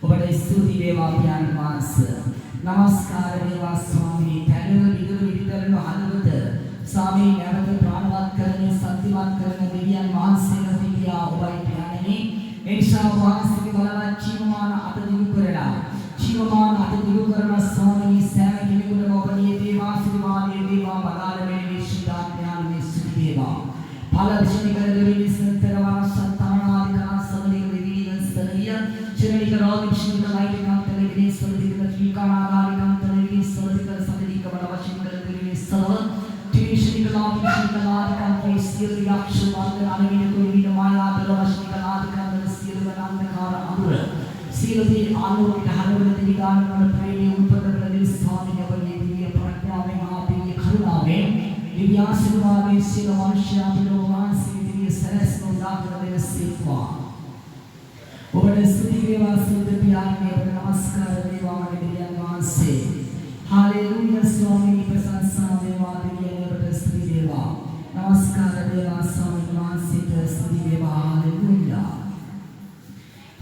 ඔබට ස්තුති වේවා පියාණන් වහන්සේ නමස්කාර වේවා ස්වාමී පැනව විදුරු විදිතරන හදවත ස්වාමී නැවත ප්‍රාණවත් කරන්නේ සත්‍යවත් කරන දෙවියන් වහන්සේලා සිටියා ඔබයි පියාණනි එනිසා වහන්සේගේ බලවත් ජීවමාන අත දිගු කරලා ජීවමාන අත දිගු කරන ස්වාමී සෑම කෙනෙකුටම ඔබගේ දේවා ආශිර්වාදයේ දේවා බලාලමේ විශ්වාසඥානයේ ස්තුති වේවා ඵලවිෂණි කර දෙවි සතර වාසත්තානාදිකා සමලික දෙවියන් ස්තරිය චරණික රෝගිෂ්ණික ලයිකාන්තල විදී සමලික ත්‍රිකාණාකාරිකාන්තල විදී සමලික සමලික බලවශික දෙවි සව ත්‍රිවිෂණික ලාභිකාන්තල සියලු යක්ෂ වර්ග අනවින කුවින මායා බලවශික ලාභිකාන්තල සියලු අනන්තකාර අනුර සියලුදී ආලෝකිත හරවල දිවිදාන වල ප්‍රේමී උපතර දෙවි ස්වාමීන් වහන්සේ දිව්‍ය ප්‍රඥාවෙන් ආපිය කරුණාවෙන් दिव्य आशीर्वाद सिलो मनुष्य भगवान से दिव्य सरस को दाखल देव सेवा ओबड़ स्तुति देवा शुद्ध प्यार में नमस्कार देवा मन दिव्य भगवान से हालेलुया स्वामी प्रशंसा देवा दिव्य ओबड़ स्तुति देवा नमस्कार देवा स्वामी भगवान से स्तुति देवा हालेलुया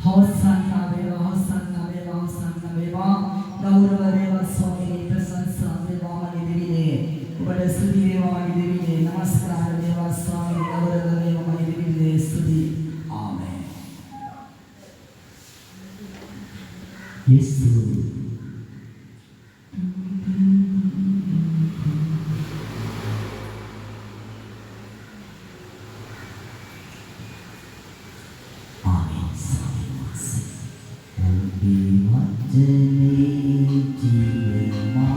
होसन्ना देवा गौरव देवा स्वामी प्रशंसा देवा मन दिव्य ओबड़ स्तुति देवा मन दिव्य नमस्कार देवा स्वामी गौरव देवा मन दिव्य स्तुति आमेन यीशु आमेन स्वामी वासे ओबी वचने जीवमाना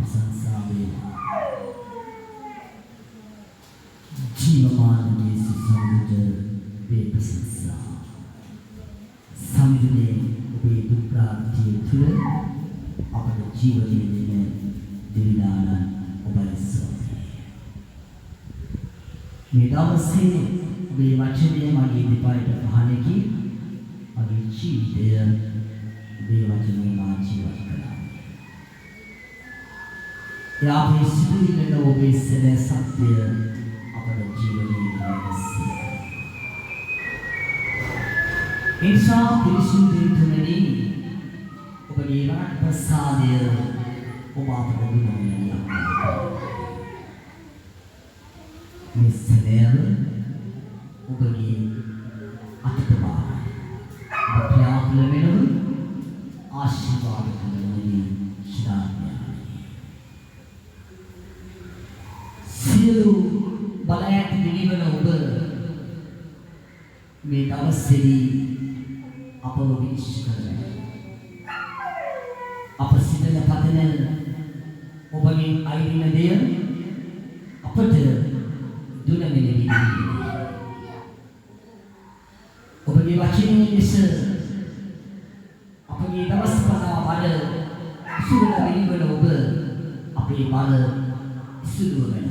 प्रशंसा वेला जीवमान यीशु समुद्र वे प्रशंसा समुद्र वे दुप्राप्ति तुल अपने जीवन में दिलाना उबाइसो मेदावसे वे वचने मागी दिपाई कहानी की मागी जीवित वे वचने मां जीवन करा या वे सिद्धि में नो वे सेले सत्य अपने जीवन में से इंसान पिरिशु दिनतुमनी उपगी रात प्रसादे उमापद दुनिया मिसलेर उपगी अततबा बप्याप लेमेनु आशीर्वाद करने शिदान्या सियलु බලයට දිවිවන ඔබ මේ දවසේදී අපව විනිශ්චය කරගන්න. අප සිතන පදන ඔබගේ අයිරින දෙය අපට දුන මෙලෙවි. ඔබගේ වචනයේ ලෙස අපගේ දවස් පතා බල සුදුන දිවිවන ඔබ අපේ බල සුදුව වෙන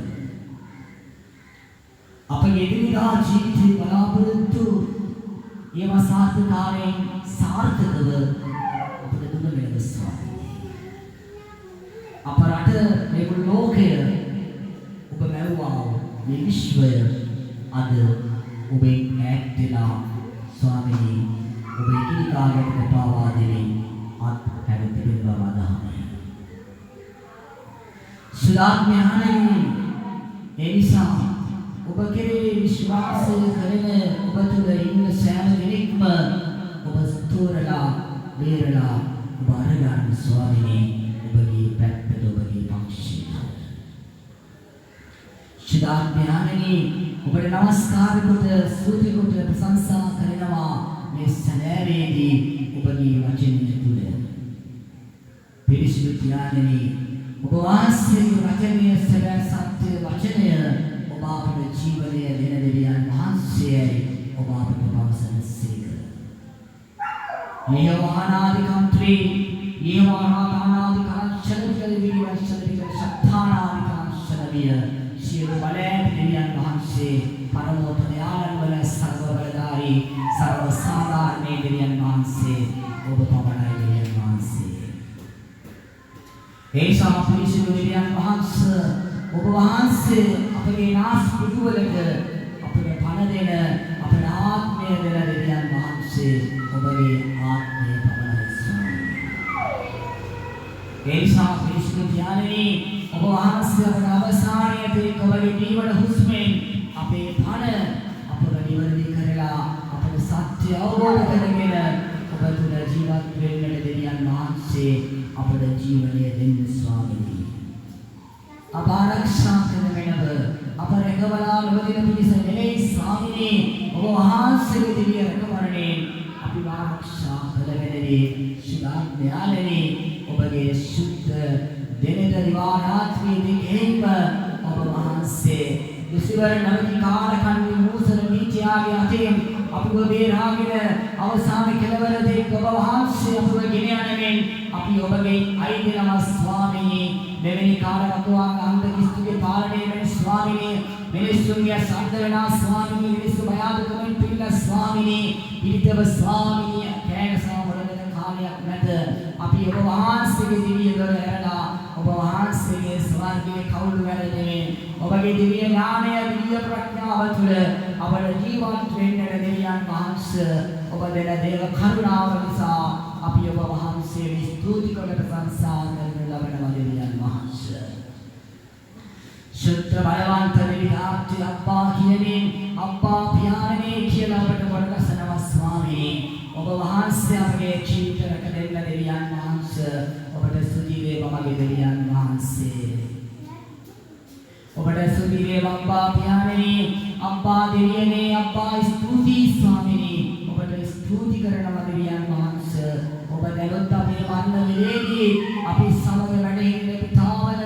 අපගේ එදිනෙදා ජීවිතේ බලාපොරොත්තු ඒවා සාර්ථකතාවයෙන් සාර්ථකව අපට දුන්න වෙනස්වා. අප රට මේ මුළු ලෝකය ඔබ මැවුවා මේ විශ්වය අද ඔබේ ඈත් වෙලා ස්වාමීනි ඔබේ කිරිකාරයට පාවා දෙමින් අත් හැරෙන්න වදාහයි. සුදාත්මයන්ගේ එනිසා ඔබ කෙරේ විශ්වාසය කරන ඔබ තුළ ඉන්න සෑම කෙනෙක්ම ඔබ ස්තෝරලා බේරලා ඔබ අරගන්න ස්වාමීනි ඔබගේ පැත්තට ඔබගේ පක්ෂයට ශිදාත්මයන්ගේ ඔබට නමස්කාර කොට ස්තුති කොට ප්‍රශංසා කරනවා මේ සැනෑවේදී ඔබගේ වචනය තුළ පිරිසිදු ඥානනි ඔබ වාසයේ වචනය සැබෑ සත්‍ය වචනය ඔබ අපේ ජීවනයේ දෙන දෙවියන් වහන්සේ ඔබ අපට පවසන සේක. යේහෝවානාදි කන්ත්‍රි යේහෝවානාදි කාංශන විවිධ ශක්තානාදි කාංශනවිය සියලු බලයන් දෙවියන් වහන්සේ පරමෝත්තම යාලන් වල සර්ව බලධාරී සර්ව සාධාරණ දෙවියන් වහන්සේ ඔබ පමණයි දෙවියන් වහන්සේ. ඒ සාපිරිසිදු දෙවියන් වහන්සේ ඔබ වහන්සේ අපගේ නාස් පිටුවලට අපට පණ දෙන අපේ ආත්මය දෙන දෙවියන් වහන්සේ ඔබගේ ආත්මය පමණයි ස්වාමී. ඒ නිසා පිරිසිදු ඥානනි ඔබ වහන්සේ අපේ අවසානයේදී ඔබගේ ජීවන හුස්මෙන් අපේ පණ අපව නිවැරදි කරලා අපේ සත්‍ය අවබෝධ කරගෙන ඔබ තුළ ජීවත් වෙන්න දෙවියන් වහන්සේ අපේ ජීවනය දෙන්න ස්වාමී. අප ආරක්ෂා කරන වෙනව අප රැකවලා ලොවදින පිණිස නෙමෙයි ස්වාමීනි ඔබ වහන්සේගේ දිව්‍ය රැකවරණේ අපි ආරක්ෂා කරගෙනදී ශිදාඥානනි ඔබගේ සුද්ධ දෙනෙත දිවාරාත්‍රී දෙකේම ඔබ වහන්සේ විසිවර නවති කාලකන්ණි මූසල නීතියාගේ අතරින් අපව බේරාගෙන අවසාන කෙළවරදී ඔබ වහන්සේ අපව ගෙන යනමින් අපි ඔබගේ අයිතිනම ස්වාමීනි මෙවැනි කාලවකවාන් අන්ත කිස්තුගේ පාලනයේ වෙන ස්වාමීනි මිනිස්සුන්ගේ ශබ්ද වෙනා ස්වාමීනි මිනිස්සු බයාදකමින් පිළිලා ස්වාමීනි පිළිතව ස්වාමීනි කෑගසා වලදන කාලයක් නැත අපි ඔබ වහන්සේගේ දිව්‍ය දොර ඇරලා ඔබ වහන්සේගේ ස්වර්ගයේ කවුළු වැඩෙමින් ඔබගේ දිව්‍ය ඥානය දිව්‍ය ප්‍රඥාව තුළ අපට ජීවත් වෙන්නට දෙවියන් වහන්සේ ඔබ දෙන දේව කරුණාව නිසා අපි ඔබ වහන්සේ ස්තුති කොට ප්‍රශංසා කරන ලබනවා දෙවියන් වහන්සේ. ශුද්ධ බලවන්ත දෙවියාත්‍ය අබ්බා කියමින් අබ්බා පියාණනේ කියලා අපට වඩකසනවා ස්වාමී. ඔබ වහන්සේ අපගේ ජීවිත රැක දෙන්න දෙවියන් වහන්සේ ඔබට ස්තුති වේවා මගේ දෙවියන් වහන්සේ. ඔබට ස්තුති වේවා අබ්බා පියාණනේ අබ්බා දෙවියනේ අබ්බා ස්තුති ස්වාමීනි ඔබට ස්තුති කරනවා දෙවියන් වහන්සේ. ඔබ දැනුත් අපේ වන්න විලේදී අපි සමග වැඩ ඉන්න පිතාවන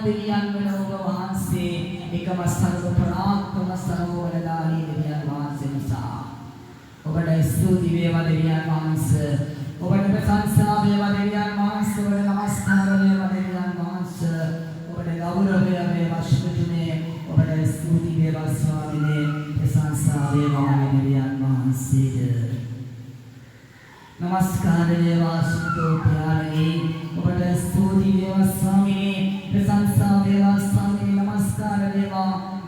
දෙවියන් වහන්සේ ඔබට ප්‍රශංසා වේවා දෙවියන් වහන්සේ ඔබට නමස්කාර වේවා දෙවියන් වහන්සේ ඔබට ගෞරවය වේවා ශිවතුනේ ඔබට ස්තුති වේවා ස්වාමීනි ප්‍රශංසා වේවා දෙවියන් වහන්සේට नमस्कार देवा सुतो प्यारे ඔබට ස්තුති වේවා ස්වාමීනි ප්‍රශංසා වේවා ස්වාමීනි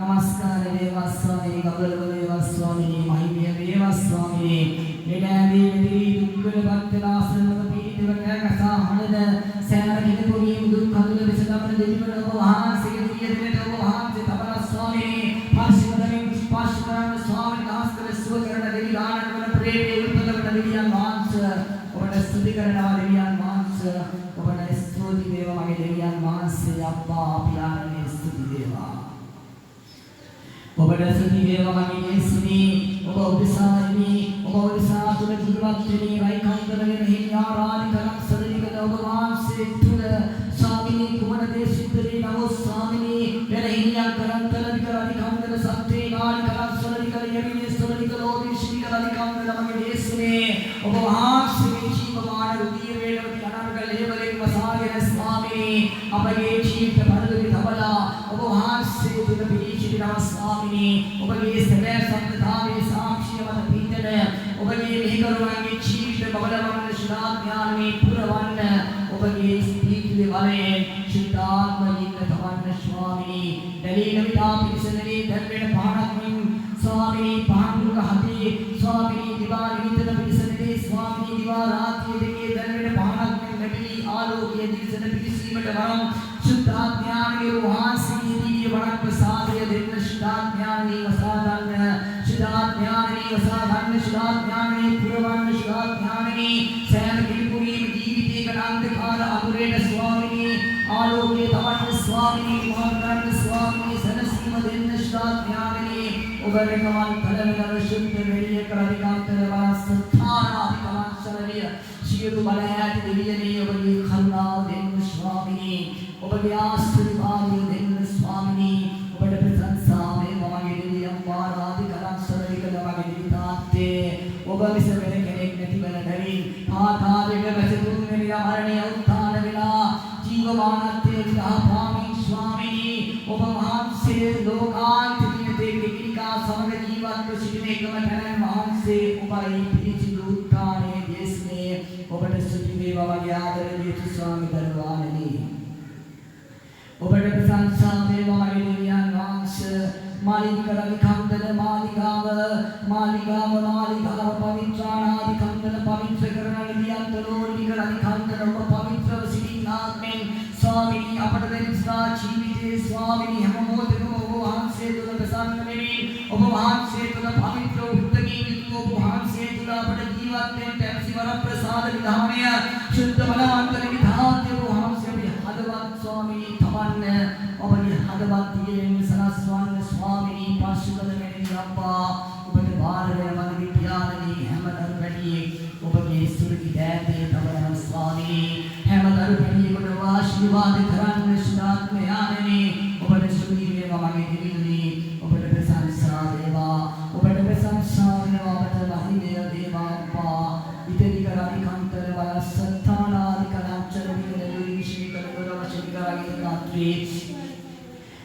නමස්කාර වේවා ස්වාමීනි ගෞරව වේවා ස්වාමීනි මහිමය වේවා ස්වාමීනි එඩෑදී මෙදී දුක්ඛ වත්තනාසනව පීඩිතව කැකසා හඬන සෑම කෙනෙකුගේම දුක් කඳුල විසඳවන දෙවිවන ඔබ වහන්සේගේ දිය දිනට ඔබ වහන්සේ තබන ස්වාමීනි පාර්ශ්වයෙන් ස්පර්ශ කරන ස්වාමීනි ආස්තර සුව කරන දෙවි දාන කරන ප්‍රේමයේ උත්පල දෙවියන් වහන්සේ ඔබට ස්තුති කරනවා දෙවියන් වහන්සේ ඔබට ස්තුති වේවා මගේ දෙවියන් වහන්සේ අප්පා පියාණනේ ස්තුති වේවා ඔබට ස්තුති වේවා මගේ යේසුනි ඔබ උදෙසායි ඔබ උදෙසා තුල ජීවත් වෙමි වෛකන්දරගෙන හිමි ආරාධිකරම් සදරිකද ඔබ වහන්සේ තුල ස්වාමීනි කුමන දේශිතේ නමෝ ස්වාමීනි වෙන හිමියන් කරන්තල විකර අධිකන්දර සත්‍යේ නාලි කරම් සදරිකර යමිනේ සදරිකර ඕදිශිකර අධිකන්දර මගේ යේසුනේ ඔබ වහන්සේ ජීවමාන රුධිර වේලවති අනර්ග ලේවලෙන් වසාගෙන ස්වාමීනි අපගේ ජීවිත පරිලෝකී තබලා ඔබ වහන්සේ තුල පිළිචිතන ස්වාමීනි ඔබගේ සැබෑ සත්‍යතාවයේ සාක්ෂිය මත පිටන ඔබගේ මෙහෙකරුවන්ගේ ජීවිත බබලවන්න ශිලාඥානමේ පුරවන්න ඔබගේ ස්පීතිලේ වලේ චිත්තාත්මයින් තවන්න ස්වාමීනි දලීන විතා පිසනදී ධර්මයෙන් පහනක් මෙන් ස්වාමීනි පහන්දුක හදී ස්වාමීනි දිවා නිතර පිසනදී ස්වාමීනි දිවා රාත්‍රියේ දෙකේ ධර්මයෙන් පහනක් මෙන් ලැබී ආලෝකයේ දිවිසන පිළිසීමට වරම් शुद्धाज्ञानी वहांसी दिव्य वरद प्रसादय देव शुद्धाज्ञानी वसादन शुद्धाज्ञानी वसादन शुद्धाज्ञानी पुरवन शुद्धाज्ञानी सैन किलपुरी जीविते गणांधकार अपुरेण स्वामिनी आलोके तवन स्वामिनी मोहन स्वामिनी सनसीम देव शुद्धाज्ञानी उगर कमल तलवर शुद्ध वेरिय कराधिकांतर वासस्थाना अधिकांशरविय शियु बलयात दिव्यने उबगे खन्ना देव स्वामिनी ඔබගේ ආශිර්වාදය දෙන්න ස්වාමීනි ඔබට ප්‍රශංසා වේවා මගේ දෙවියන් ආරාධිකරම් සරලිකද මගේ ජීවිතාත්තේ ඔබ විස වෙන කෙනෙක් නැති වෙන බැවින් පාතාලයක වැසතුන් වෙන ආරණ්‍ය උත්ථාන වෙලා ජීවමානත්වයේ විදාපාමි ස්වාමීනි ඔබ වහන්සේ ලෝකාන්තිකයේ දෙවිනිකා සමග ජීවත්ව සිටින එකම තැන වහන්සේ ඔබයි පිළිසිදු උත්ථානයේ දේශනේ ඔබට ස්තුති වේවා මගේ ආදරණීය ස්වාමී දරුවාණනි ඔබට ප්‍රශංසා වේවා මගේ දෙවියන් වහන්සේ මාලිකර විකන්දන මාලිගාව පවිත්‍රාණාදි කන්දන පවිත්‍ර කරන නියන්තරෝ නිකර විකන්දන ඔබ පවිත්‍රව සිටිනාත්මෙන් ස්වාමීනි අපට දෙන්නා ජීවිතේ ස්වාමීනි හැම මොහොතකම ඔබ වහන්සේ තුල ප්‍රසන්න වෙමි ඔබ වහන්සේ තුල පවිත්‍ර උත්තරීන් ඔබ වහන්සේ තුල අපට ජීවත් වෙන්න තැන්සි වර ප්‍රසාද විධානය සුද්ධ බලවන්ත විධාත්‍ය ඔබ වහන්සේ හදවත් ස්වාමීනි තවන්න ඔබගේ හදවත් දියෙන් සනස්වන්න ස්වාමීනි පාශුකල මෙනි අප්පා ඔබට බාර වෙන මගේ පියාණනි හැමදරු වැඩි ඔබගේ සුරුකි දෑතේ තවන ස්වාමීනි හැමදරු වැඩි කොට ආශිර්වාද කරන්න ශාත්මයාණනි ඔබට සුරුකි වේවා මගේ දිවිනි ඔබට ප්‍රශංසා වේවා ඔබට ප්‍රශංසා වේවා ඔබට මහිමය වේවා අප්පා ඉදිරි කරානි කන්තර වලස්සත්තානාදි කලංචර විදලු විශේෂ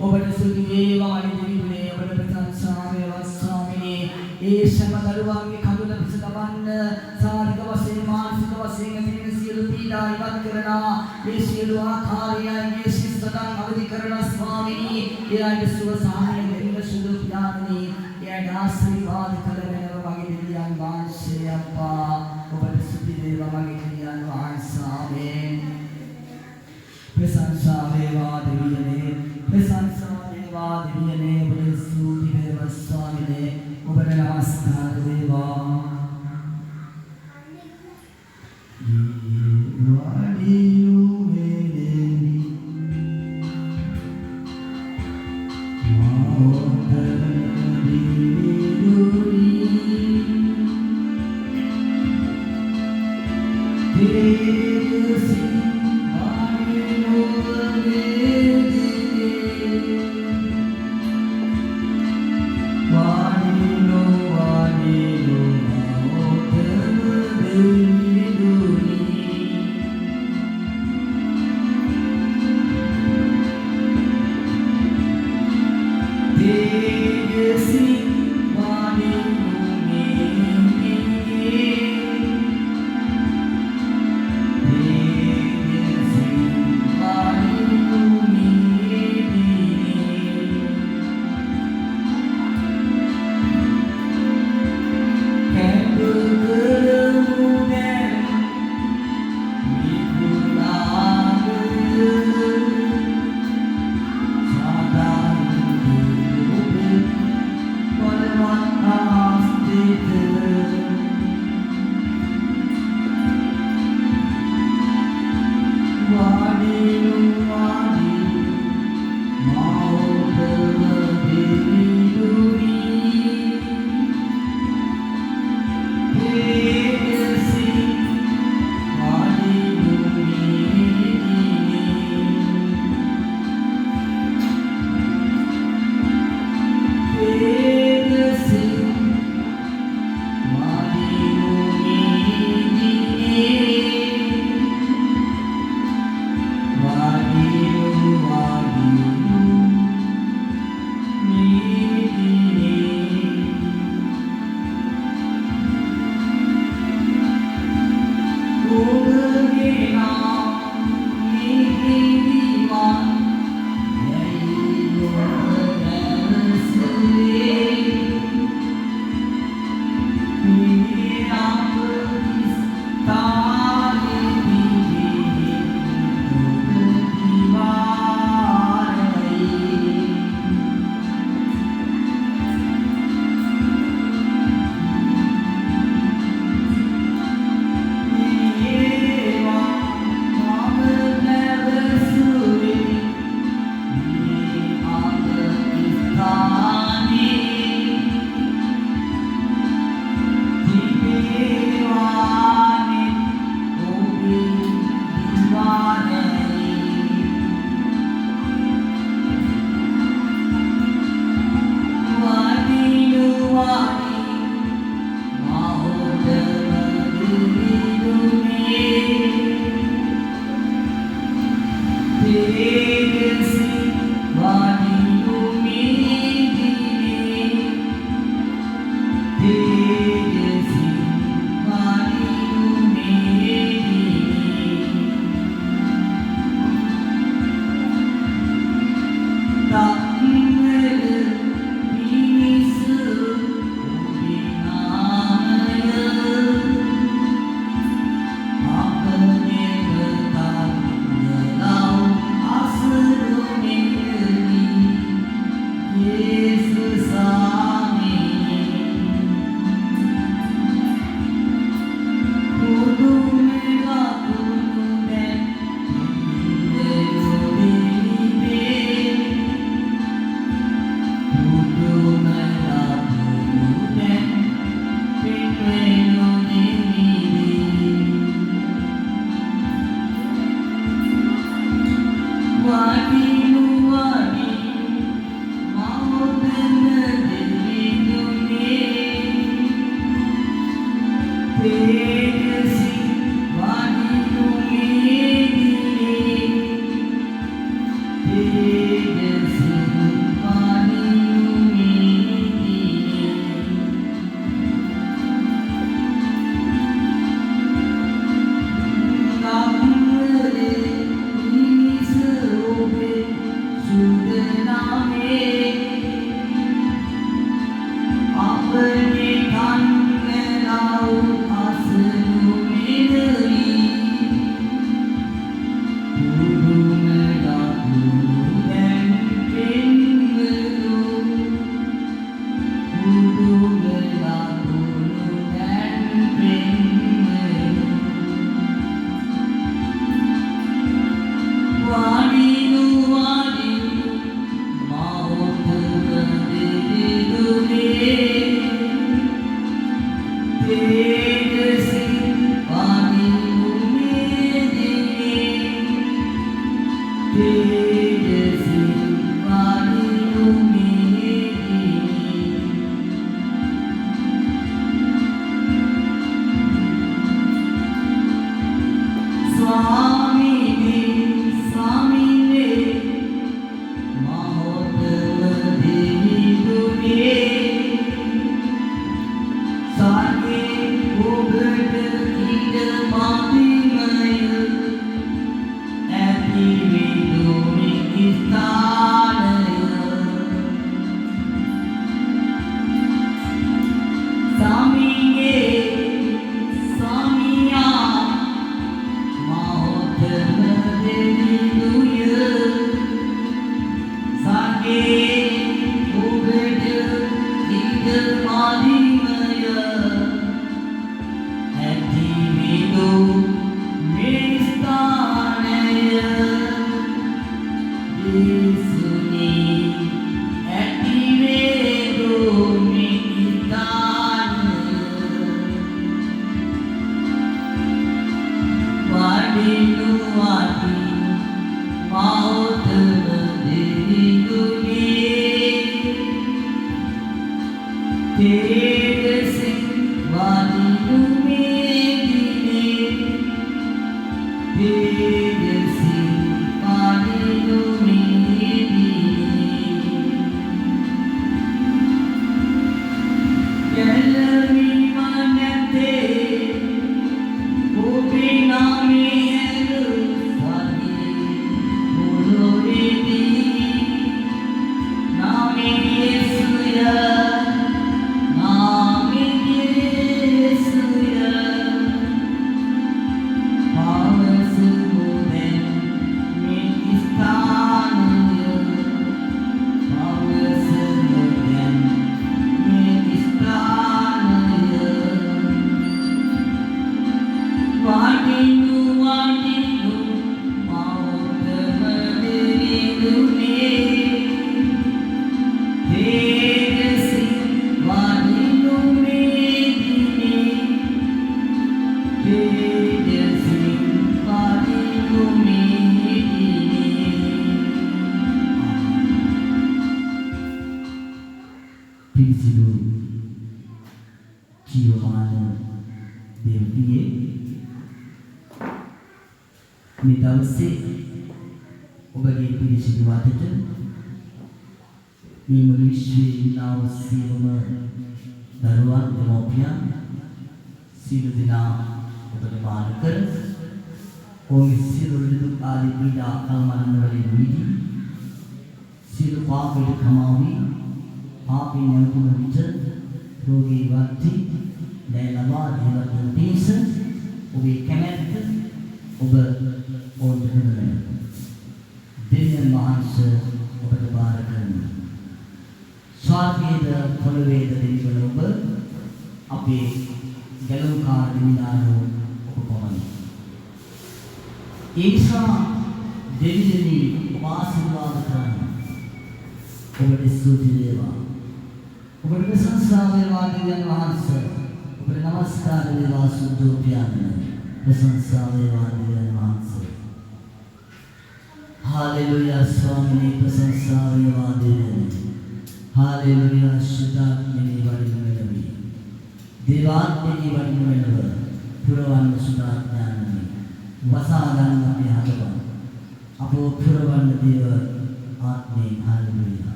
ඔබට සුදි වේවා මගේ දිවිනේ ඔබට ප්‍රශංසා වේවා ස්වාමීනි ඒ සම දරුවාගේ කඳුල පිස තබන්න සාරික වශයෙන් මානසික වශයෙන් තියෙන සියලු පීඩා ඉවත් කරලා මේ සියලු ආකාරයන් මේ සිස්තයන් අවදි කරලා ස්වාමීනි එයාට සුව සහාය දෙන්න සුදු පියාණනි එයාට ආශිර්වාද කරගෙන මගේ දෙවියන් වහන්සේ අප්පා ඔබට සුදි වේවා මගේ දෙවියන් වහන්සේ ආමේන් प्रशंसा देवा देवियने प्रशंसा देवा देवियने बड़े स्तुति देवा स्वामिने उबड़ नमस्कार देवा वाडियु मेरेनी माओतरी तेरे वाणी लो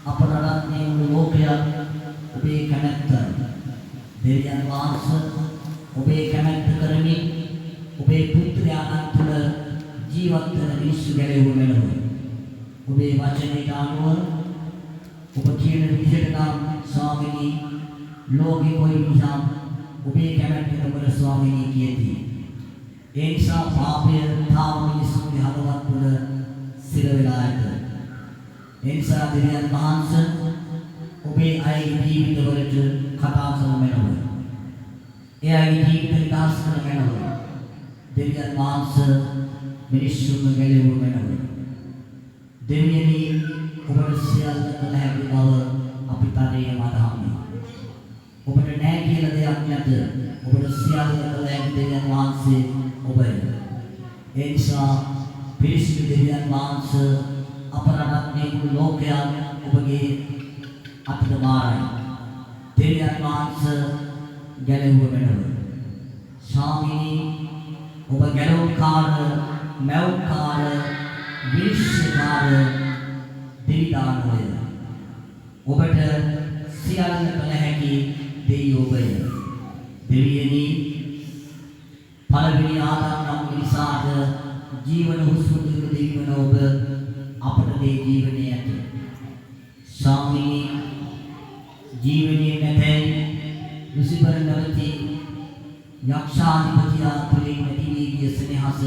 අපරාධයෙන් ලෝකයක් ඔබේ කැමැත්ත දෙවියන් වහන්සේ ඔබේ කැමැත්ත කරමින් ඔබේ පුත්‍රයාණන් තුළ ජීවත් වන මිනිස්සු ගැලවුව වෙනව. ඔබේ වචනයට අනුව ඔබ කියන විදිහට නම් ස්වාමීනි ලෝකෙ කොයි නිසා ඔබේ කැමැත්ත ඔබට ස්වාමීනි කියති. ඒ නිසා පාපය තාම මිනිස්සුන්ගේ හදවත් තුළ සිර වෙලා ඇත. ඒ නිසා දෙවියන් වහන්සේ ඔබේ අයගේ ජීවිතවලට කතා කරන වෙනව. එයාගේ ජීවිත විකාශ කරන වෙනව. දෙවියන් වහන්සේ මිනිස්සුන්ව ගැලවුව වෙනව. දෙවියනි ඔබට සියල්ල කළ හැකි බව අපි තරයේ මතහන්නේ. ඔබට නැහැ කියලා දෙයක් නැත. ඔබට සියල්ල කළ හැකි දෙවියන් වහන්සේ ඔබය. ඒ නිසා පිරිසිදු දෙවියන් වහන්සේ අපරාධ මේ ලෝකයන් ඔබගේ අතට මාරයි. දෙවියන් වහන්සේ ගැලවුව වෙනව. ස්වාමීනි ඔබ ගැලවුම්කාර, මැවුම්කාර, විනිශ්චයකාර දෙවිදානෝය. ඔබට සියල්ල කළ හැකි දෙවියෝ ඔබය. දෙවියනි පළවෙනි ආදාම් නම් මිනිසාට ජීවන හුස්ම දුන්න දෙවිවන ඔබ අපට මේ ජීවනය ඇත. ස්වාමීනි ජීවනයේ නැතයි රුසිබර නැවති යක්ෂාධිපතියා තුළින් නැති වී ගිය සෙනෙහස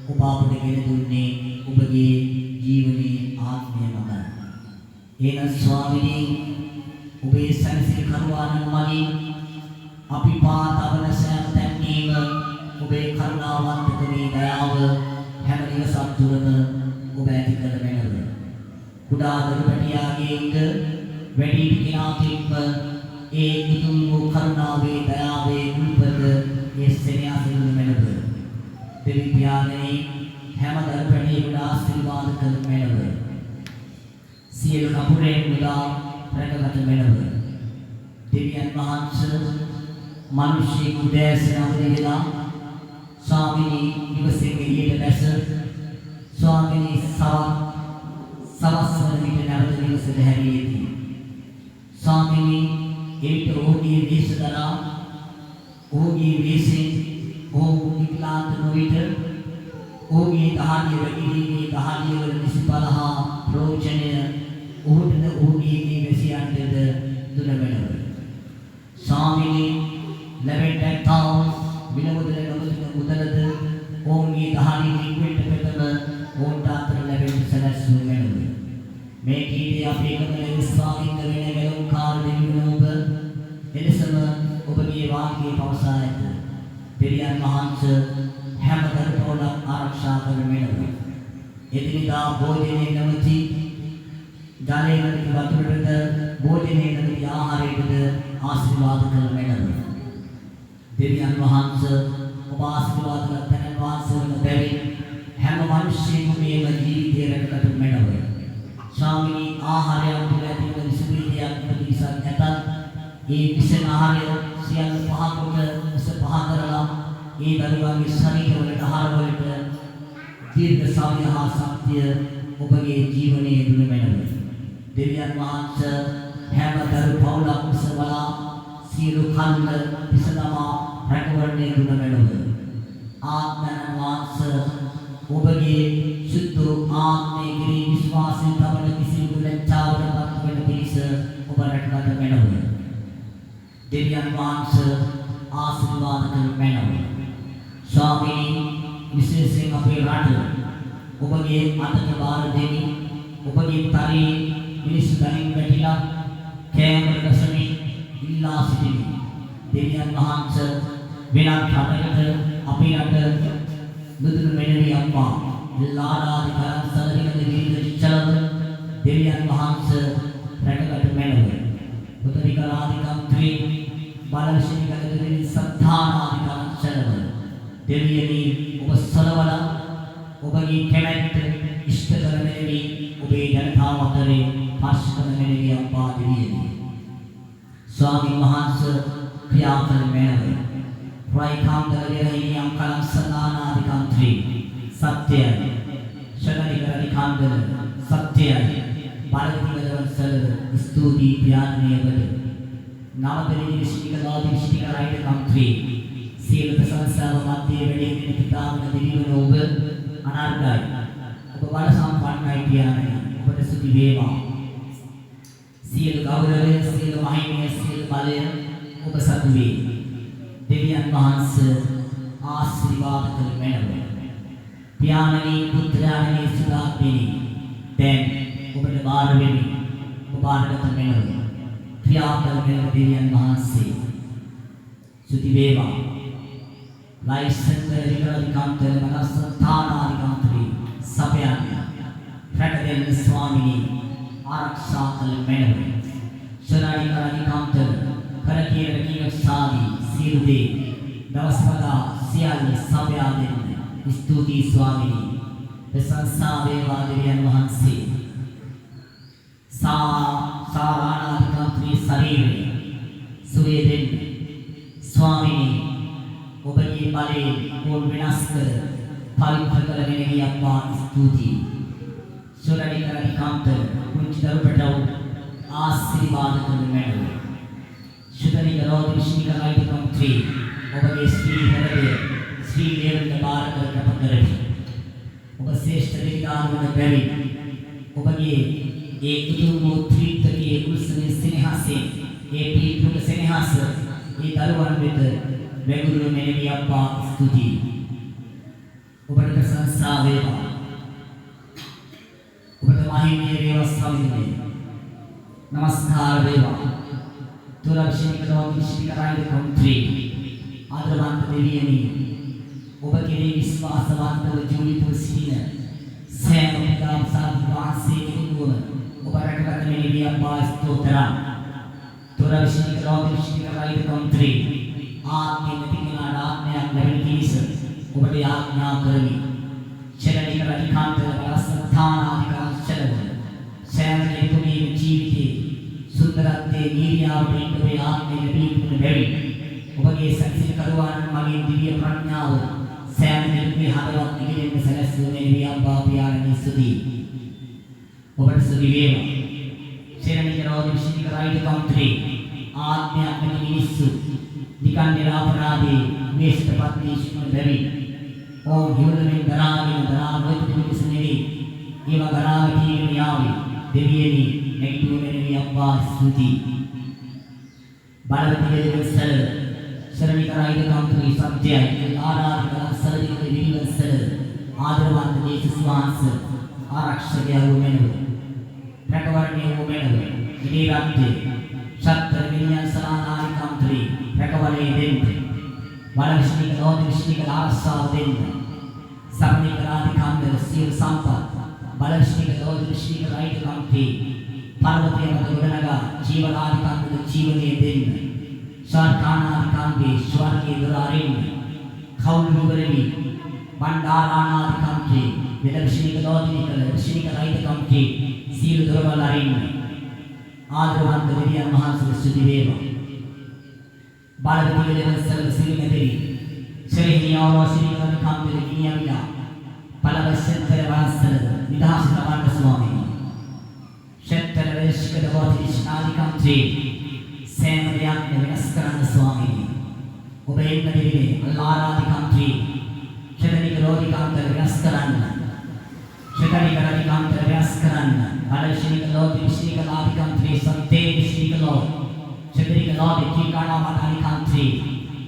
ඔබ අපට ගෙන දුන්නේ ඔබගේ ජීවනයේ ආත්මය මත. එන ස්වාමීනි ඔබේ සැනසෙල් කරුවාණන් මගින් අපි පාතවන සෑම තැන්වීම ඔබේ කරුණාවන්ත කමේ දයාව හැම දිවසක් තුරම ඔබ ඇති කර වෙනව. කුඩා දරු පැටියාගේ ඉඳ වැඩි කෙනාකින්ම ඒ උතුම් වූ කරුණාවේ දයාවේ උල්පත ඒ සෙනෙහසින් වෙනව. දෙවි පියාණනි හැම දරු පැටියෙකුට ආශිර්වාද කර වෙනව. සියලු කපුරෙන් මුදා රැකගත වෙනව. දෙවියන් වහන්සේ මිනිසෙකු දැසන අවදිලා ස්වාමීනි නිවසේ එළියට දැස ස්වාමීනි සවස් වන විට නැවත නිවසට හැරියේදී ස්වාමීනි ඒට ඔහුගේ වේශදරා ඔහුගේ වේශයෙන් ඔහු විකලාන්ත නොවිට ඔහුගේ දහඩිය වැඩිවීමේ දහඩිය වල නිසිඵල හා ප්‍රයෝජනය ඔහුටද ඔහුගේ වැසියන්ටද දුන වෙනව. ස්වාමීනි ලැබෙන්නතා විලමුදල නොමතුන මුදලද ඔවුන්ගේ දහඩිය නික්වෙන්න පෙතම ඔවුන්ට අතර ලැබෙන්න සැලැස්වූ වෙනව. මේ කීදී අපේ කමල විශ්වාසිත වෙන ගැලුම්කාර දෙවිවන ඔබ එලෙසම ඔබගේ වාක්‍යය පවසා ඇත. දෙවියන් වහන්සේ හැම දරුවෝලක් ආරක්ෂා කර වෙනව. එදිනෙදා භෝජනයේ නැවති ජලයේ නැති වතුරටද භෝජනයේ නැති ආහාරයටද ආශිර්වාද කර වෙනව. දෙවියන් වහන්සේ ඔබ ආශිර්වාද කර තැන වහන්සේ වන බැවින් හැම මිනිසෙකුම මේ ජීවිතය රැකගත වෙනව. ස්වාමීනි ආහාරයක් තුළ ඇතිවන විසබීජයක් ප්‍රතිසක් නැතත් ඒ විසන ආහාරය සියල්ල පහකට විස පහ කරලා ඒ දරුවාගේ ශරීරවලට ආහාරවලට දීර්ඝ සාමය හා ශක්තිය ඔබගේ ජීවනයේ දුන වෙනව. දෙවියන් වහන්සේ හැම දරු පවුලක් විසවලා සියලු කන්ද විසදමා රැකවරණය දුන වෙනව. ආත්මයන් වහන්සේ ඔබගේ සුද්ධ ආත්මයේ කිරි විශ්වාසයෙන් තවන කිසිදු ලැජ්ජාවකට වෙන පිරිස ඔබ රැකගත වෙනව. දෙවියන් වහන්සේ ආශිර්වාද කර වෙනව. ස්වාමීනි විශේෂයෙන් අපේ රට ඔබගේ අතට බාර දෙමි. ඔබගේ තරයේ මිනිස් දනින් වැටිලා කෑමට ගසමින් ඉල්ලා සිටිමි. දෙවියන් වහන්සේ වෙනත් රටකට අපේ රට බුදුන් මෙන්නි අම්මා ලාඩාදි කරන් සලරිකද ජීවිත චලව දෙවියන් වහන්සේ රැකගත වෙනව. උතරිකලාදිකම් ත්‍රි බලශීලකද දෙවි සත්තානාදි කරන් චලව දෙවියනි ඔබ සලවල ඔබගේ කැමැත්ත ඉෂ්ට කරගෙන ඔබේ ජනතාව අතරේ පස්ස කරන මෙන්නි අම්මා දෙවියනි ස්වාමීන් වහන්සේ ක්‍රියා කර වෙනව. Raikandalaya angkalang sanana di country Satya Shanadikara Kandala Satya Balatikadavan Sal Studi Piyanaya Badu නවදෙනි විශ්නිකලාදී විශ්නිකලායිට කම්ත්‍රි සියලු ප්‍රශංසාව මැදේ වැඩෙන පිතාවන දෙවිවන ඔබ අනර්ගයි ඔබ බල සම්පන්නයි පියාණනි ඔබට ස්තුති වේවා සියලු ගෞරවය සියලු මහිමය සියලු බලය ඔබ සතු වේ දෙවියන් වහන්සේ ආශිර්වාද කළ මැනව පියාණනි පුත්‍රයාණනි සුදාපිනි දැන් ඔබට බාර වෙමි ඔබ බාරගත මැනව ක්‍රියා කළ මැනව දෙවියන් වහන්සේ ස්තුති වේවා ලයිසෙන්දර් විකලාධිකාන්තර මනස්සථානාධිකාන්තරේ සපයන්න රැකදෙන්න ස්වාමිනී ආරක්ෂා කළ මැනව ශරණිකාධිකාන්තර කරකියන කීවසාදී සියලු දේ දවස්වදා සියල්ල සපයා දෙන්න ස්තුතියි ස්වාමිනී ප්‍රශංසා වේවා දෙවියන් වහන්සේ සාරානාධිකාන්තරේ ශරීරේ සුවේ දෙන්න ස්වාමිනී ඔබගේ බලයෙන් ඕන් වෙනස් කර පවිත්‍ර කරගෙන ගිය අප්පා ස්තුතියි ශරණිකාධිකාන්තර කුංචි දරුපටව ආශිර්වාද කළ මැනව ශුද්ධනිකරෝධ විශ්නිකලායිකම් 3 ඔබගේ ස්ත්‍රී හරදය ශ්‍රී දේවන්ත බාරක කැප කරමි ඔබ ශ්‍රේෂ්ඨ දෙවිදානවන බැරි ඔබගේ ඒ උතුම් වූ ත්‍රිත්වයේ උල්සනේ සෙනෙහසේ ඒ පීඨක සෙනෙහස ඒ දරුවන් වෙත වැගුරුව මෙලෙවි අප්පා ස්තුතියි ඔබට ප්‍රශංසා වේවා ඔබට මහිමය වේවා ස්වාමීනි නමස්කාර වේවා තුරක්ෂණිකරෝධ විශ්නිකලායිකම් 3 ආදරවන්ත දෙවියනි ඔබ කෙරෙහි විශ්වාසවන්තව ජීවිතව සිටින සෑම පිටාම් සාධුවාසේ කෙනෙකුව ඔබ රැකගත මෙලෙවි අප්පා ස්තෝත්‍රා තුරක්ෂණිකරෝධ විශ්නිකලායිකම් 3 ආත්මෙ නැති කෙනාට ආත්මයක් ලැබෙන පිණිස ඔබට යාඥා කරමි ශරණිකාධිකාන්තර මනස්සථානාධිකාංශලව සෑම කෙනෙකුගේ ජීවිතයේ සුන්දරත්වයේ නීරියාවට ඔබේ ආත්මය ලැබීමට බැරි ඔබගේ සැකසීම කරුවාන් මගේ දිව්‍ය ප්‍රඥාව සෑම කෙනෙකුගේ හදවත් නිගෙන්න සැලැස්සුනේ වියම්පා පියාණනි ස්තුතියි ඔබට ස්තුති වේවා ශරණිකාධිකාන්තර විශ්නිකලායිකම් 3 ආත්මයක් නැති මිනිස්සු නිකන් නිරාපරාධී මේෂටපත් දේශුන බැරි ඕම් හිවලෙන් දරාගෙන දරාවෙත් පිළිස නෙවේ ඒව ගරාව කීගෙන යාවි දෙවියනි නැගිටුව මෙලෙවි අප්පා ස්තුතියි බලවති දෙවියන්සල ශරණිකායිකම් 3 සත්‍යයි ආරාධක සරදික විවිධසල ආදරවන්ත දේශස් වහන්සේ ආරක්ෂකයා වූ මෙනව රැකවරණය වූ මෙනව ඉදී රාත්‍රියේ සත්තර විඤ්ඤාණ සලානායිකම් 3 රැකවරණය දෙන්න වලවිශ්නිකලෝධ විශ්නිකල ආරක්ෂාව දෙන්න සම්නිකරාධිකාන්තර සියලු සම්පත් බලවිශ්නිකලෝධ විශ්නිකලායිකම් 3 පර්වතය මත ගොඩනගා ජීවනාධිකාන්තර ජීවනය දෙන්න සර්කානාධිකාන්තේ ස්වර්ගයේ දොර අරින්න කවුළු විවරවි බණ්ඩාරානාධිකාම් 3 වෙලවිශ්නිකලෝධ විශ්නිකලායිකම් 3 සියලු දොරවල් අරින්න ආදරවන්ත දෙවියන් වහන්සේ ස්තුති වේවා बालवती देवस्तर सिरिमेदेवी शरीरियावो श्रीकरण कांतिले किनियाविला पलवश्यंतर वास्तर निदासित पाठ स्वामी शक्तर वेशकद वाति स्नादिकं 3 सेमरियान विनस्करण स्वामी उबेन देवी अल्लारादिकं 3 शतनिकरोदिकांतर विनस्करण शतनिकरोदिकांतर विनस्करण बालश्रीकलोदि श्रीकलादिकं 3 सत्ते श्रीकलो ශරණිකාධි කීකාණා මාතානිකාම් 3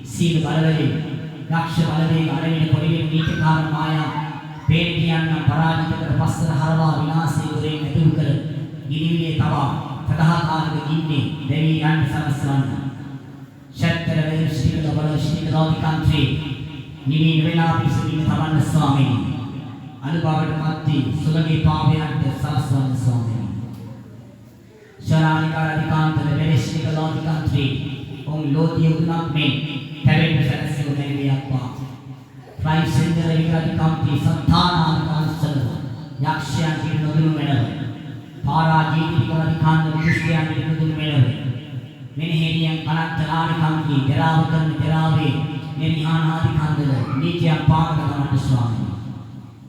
සීල බලවලි රක්ෂ බලවේ අරගෙන පොඩිවේ නීතිකාර මායා පේටියන් පරාජිත කර පස්සර හරවා විනාශේ උරේ නැතුම් කර ගිනිවිලේ තවා සදාකාලික ගින්නේ දෙවි යන් සමස්වන්න ශක්තර වේශිකල බල ශීකලාධිකාම් 3 නිවි වෙනා පිසින් තමන්න ස්වාමීනි අනුභවයට මැති සුලගේ පාපයන්ට සලස්වන්න ස්වාමීනි शरणाधिकांतर वेश्निकलाधिकां 3 ओम लोधिय उन्नत में ठहरे सदस्य को मेरे अप्पा ट्राइसेंडर विकाधिकां 3 संतानाधिकांशल यक्षयां की नदुनु मेडव पाराजीतिकाधिकां विष्णुयां की नदुनु मेडव मेनेहियं अनंतराधिकां की जरावतन जरावे निर्हानाधिकांदल नीचे पागदमट स्वामी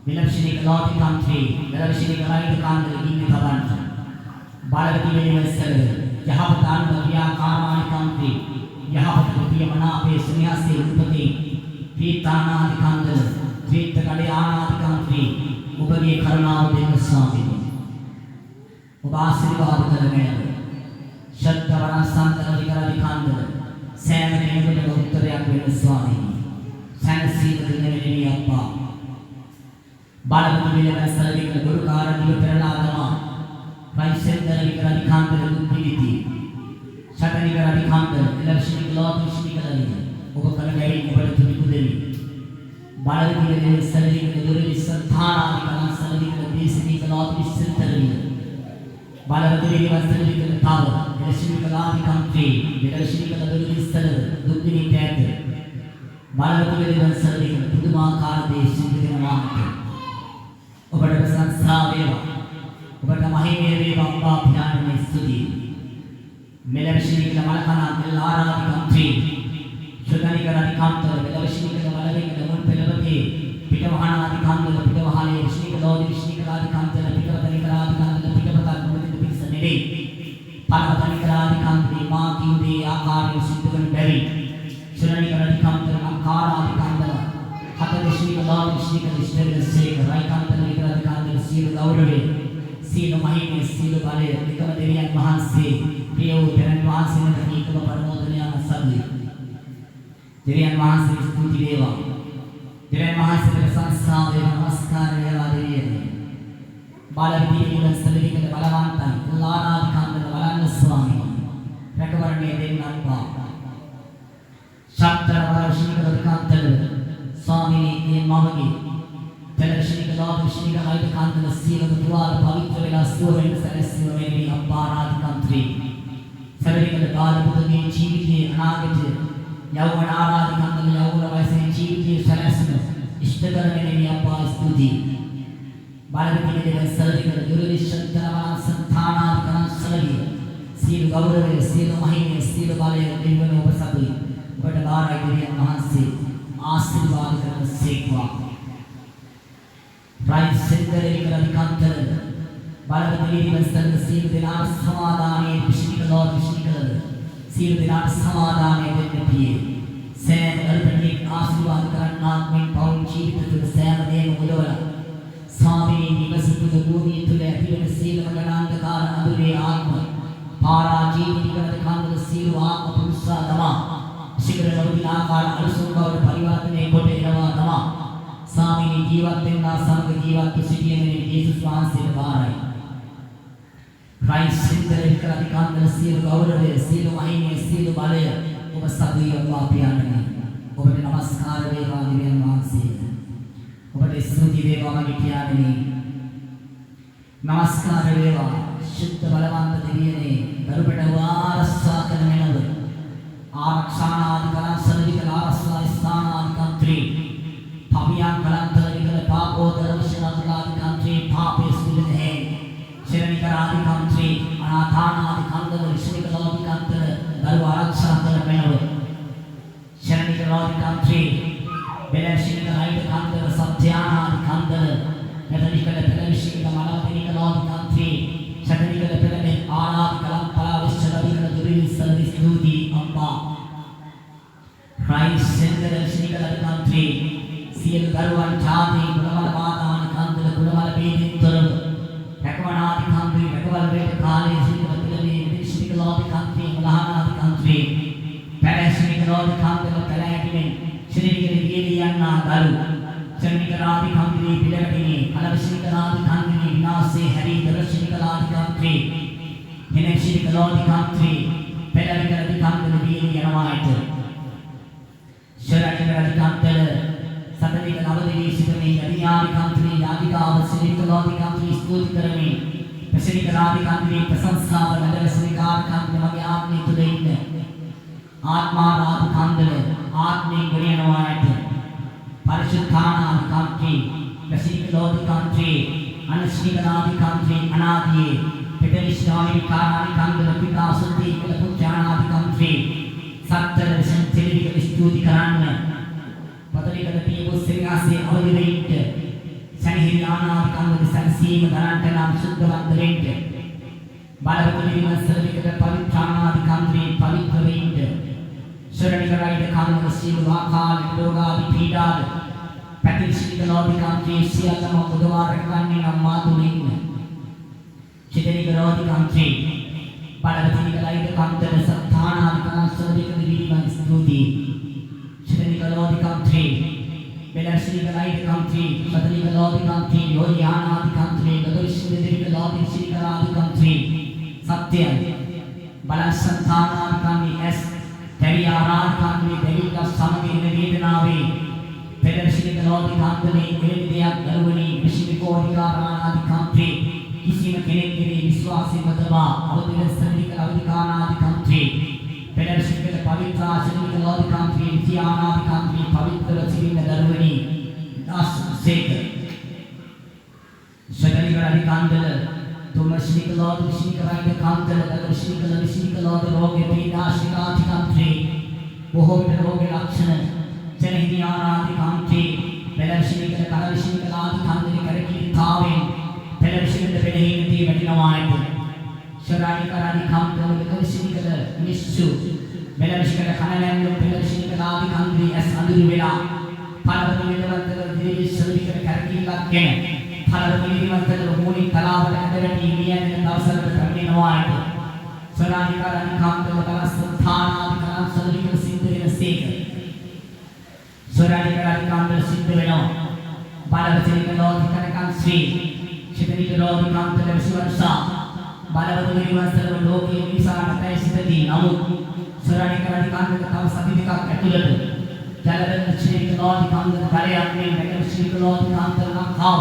विलक्षणिकलाधिकां 3 विलक्षणिकलाधिकांदल गिन्ने भवन बालवती वेलिवस्तर जहावतान व्याकारानिकां ප්‍රියමනාපේ ස්නේහසේ උපදී පීතානාදිකාන්තල ත්‍රිත්ත කඩයානාදිකාන්තේ ඔබගේ කරුණාව දෙන්න ස්වාමීනි. ඔබ ආශිර්වාද කරගෙන ශක්තවරන් සම්තන විකරාදිකාන්තල සෑම කෙනෙකුටම උත්තරයක් වෙන්න ස්වාමීනි. සැනසීම දෙන්නේ අප්පා. बालक मिले सरदी का गुरु कारणी पेरला दमा राइसेंदर विकरा दिखांतर दुप्पीति शतनी करा दिखांतर लक्ष्मी क्लॉथ लक्ष्मी कलरी उपकर गई उपड़ तुमी कुदेवी बालक मिले सरदी का गुरु संधान दिखाना सरदी का देशनी क्लॉथ विसंतरी बालक मिले सरदी का ताव लक्ष्मी कला दिखांतरे लक्ष्मी कला गुरु विसर दुप्पीनि टैग बालक मिले सरदी का पुदुमाकार देश दिखाना ඔබට ප්‍රශංසා වේවා. ඔබට මහිමය වේවා අම්මා ඥානමය ස්තුතියි. මෙලවිෂණී කළ මලකනා දෙල් ආරාධිකන්ත්‍රී ශුද්ධනි කරණි කාන්තර මෙලවිෂණී කළ මලවෙන්න මුල් පෙළපතේ පිටවහනාධිකාන්තර පිටවහලේ විෂණී කළෝදි විෂණී කලාධිකාන්තර පිටවතනි කලාධිකාන්තර පිටපතක් මුලින්ද පිරිස නෙවේ. පරවතනි කලාධිකාන්තරේ මා කිව්වේ ආකාරයෙන් සිද්ධ වන බැරි ශුද්ධනි කරණි කාන්තර ආකාරාධිකාන්තර හත විෂණී කළෝදි විෂණී කළ ඉෂ්ඨවිදසේක රයිකාන්තර सील गौरवे सील महिमे सील बाले निकम देवियन महांसे प्रियो पेरन महांसे ने निकम परमोदनियान सभी देवियन महांसे स्तुति देवा देवियन महांसे के संस्कार देव नमस्कार देवा देवियन बालवीर के सलवी के बलवंतन लानाधिकांत बलन स्वामी रकवर्णे देवनात्मा शास्त्र वर्षिक अधिकांत स्वामी ने मामगी लक्ष्मी का लॉर्ड लक्ष्मी का लाइट कांतल सील द्वार पवित्र वेला सूर्य सरस्व मेरी अपाराधिकांत्री सरलिकल बाल बुद्धि जीविते अनागत यौवन आराधिकांतल यौवन वैसे जीविते सरस्व इष्टकर मेरी अप्पा स्तुति बालवती के सरलिकल गुरु शंकरवान संतानाधिकांत सरलि सील गौरव सील महिमे सील बाले देवन उपसति बट बार आइडिया महासे आशीर्वाद कर सेवा राइसेंदर विकरा दिखांतर बालवती वस्तन सील दिनार समादाने विष्णु लॉर्ड विष्णु सील दिनार समादाने देवपिए सैम अल्पनिक आशीर्वाद करना में पाउन जीवित तुल सैम देव मुलोला स्वामी निवसित भूमि तुले अतिवन सील मगनांधकार अदुरे आत्म पारा जीवित विकरा दिखांतर सील आत्म पुरुषा दमा शिखर नवदिनाकार अलसुंगौर परिवर्तने कोटे नवा दमा स्वामी जीवत देना समग्र जीवत की सिटी में यीशु स्वान से बाहर आई क्राइस्ट सिंदर विकरा दिखांतर सील गौरव सील महिमे सील बाले ඔබ සතුයි අම්මා පියාණනි ඔබට নমස්කාර වේවා දිව්‍යන් වහන්සේ ඔබට ස්තුති වේවා මගේ පියාණනි নমස්කාර වේවා ශුද්ධ බලවන්ත දෙවියනේ දරුපට වාරස්සා කරන මෙනව ආරක්ෂානාධිකරණ සරලිකල ආරස්සා ස්ථානාධිකන්ත්‍රී पापियां कलंतर विकल पापोदर विश्वनाथाधिकांत्री पापे सुलित है शरणिकराधिकांत्री अनाथानाधिकांतर विश्वनिकलाधिकांतर दरवारक्षाकर मेनव शरणिकलाधिकांत्री बेलशिनिकलाधिकांतर सत्यानाधिकांतर नदनिकल पेलविश्विक मलाधिकांत्री शरणिकल पेलने आनाधिकलं पला विश्वनिकल दुरिल सर्विस्तुति अम्मा क्राइस्ट सेंटर शरणिकलाधिकांत्री सील गरुवन जाति गुणवल मादान कांतल गुणवल बेदिंतरम रकवनादि कांत्री रकवल वेट काले सील तिलने विश्विकलादि कांत्री मलहानादि कांत्री पैलेश्विकलादि कांतल पैलेटिने श्रीनिकल गेलियन्ना गरु चन्निकलादि कांत्री पिलकटिने अलविश्विकलादि कांत्री विनाशे हरि दर्शनिकलादि कांत्री हिनेश्विकलादि कांत्री पैलेटिकलादि कांतल गेलियनवायत शरणिकलादि कांतल सतनिक नवदेवी सिद्धमे यदियादिकांत्री यादिकावसिरिकलादिकांत्री स्तुति करमे प्रसनिकलादिकांत्री प्रशंसा नगरसनिकादिकांत्री मगे आत्मे तुदेइन आत्मारादिकांतले आत्मे गुणयनवायत परिशुद्धानादिकांत्री प्रसनिकलादिकांत्री अनश्निकलादिकांत्री अनादिये पितरिष्ठादिकारादिकांतले पिता सुद्धि कुलपुत्राणादिकांत्री सत्तर विसंतिलिक स्तुति करन्न पतली कदती वो सिंहासे अवधिवेंट सनिहिरियानादिकांतर संसीम धनांतनाम शुद्धवंतरेंट बालवती विमर्शलिक पवित्रानादिकांत्री पवित्रवेंट शरणिकराय කාමක සියලු ආකාර රෝගාදී පීඩාද පැතිරිසික ලෝභිකාන්තේ සියල්ලම මුදවා රැකගන්නේ නම් මාතුලින් චිතනික ලෝභිකාන්තේ බලවතිනික ලයිද කාන්තර සත්තානාදී කනස්සදික දිවිමන් ස්තුති චිතනික ලෝභිකාන්තේ बेलर्सिक लाइट कंट्री सदनिक लॉबी कंट्री योरियानादि कंट्री गदर्शिक लॉबी सिकरादि कंट्री सत्य बलसंतानादि कंट्री एस तेरियारादि कंट्री देवी का समगे निवेदनावे बेलर्सिक लॉबी कंट्री एलिदिया गरुवनी विशिको अधिकारादि कंट्री किसी में के विश्वास मतवा अवधिक सदनिक अधिकारादि कंट्री बेलर्सिक पवित्र सदनिक लॉबी कंट्री विद्यानादि कंट्री पवित्र सिविल दरुवनी दास सेकर सदनिक अधिकांतल तुमश्निक लॉबी विशिक राइट कांतल दर्शिक लॉबी रोगे पीड़ा शिकाति कंट्री बहुविध रोगे लक्षण जनहियानादि कंट्री बेलर्सिक कलविशिक लादि कंट्री करकी थावे बेलर्सिक बेलहिंदी बदिनवायत शरानिक अधिकांतल दर्शिक निश्चु बेलर्सिक कनलंग बेलर्सिक लादि कंट्री एस अंदुरु वेला फलवती विदवंतल देवी सदनिक करकी लक्केन फलवती विदवंतल मूली कलावल अंदरटी मियन दवसर करनिनवायत शरानिक अधिकांतल कलस्थानादि कला सदनिक सिद्धवेन सेक शरानिक अधिकांतल सिद्धवेनो बालवती लौकिक कंश्री चितनिक लौकिकांतल विश्ववर्षा बालवती विदवंतल लोके विसारतय सिद्धति नमो शरानिक अधिकांतल तव सदिका कटुलत जलदन श्रीक लौकिकांतल करे अपने नगर श्रीक लौकिकांतल ना खाओ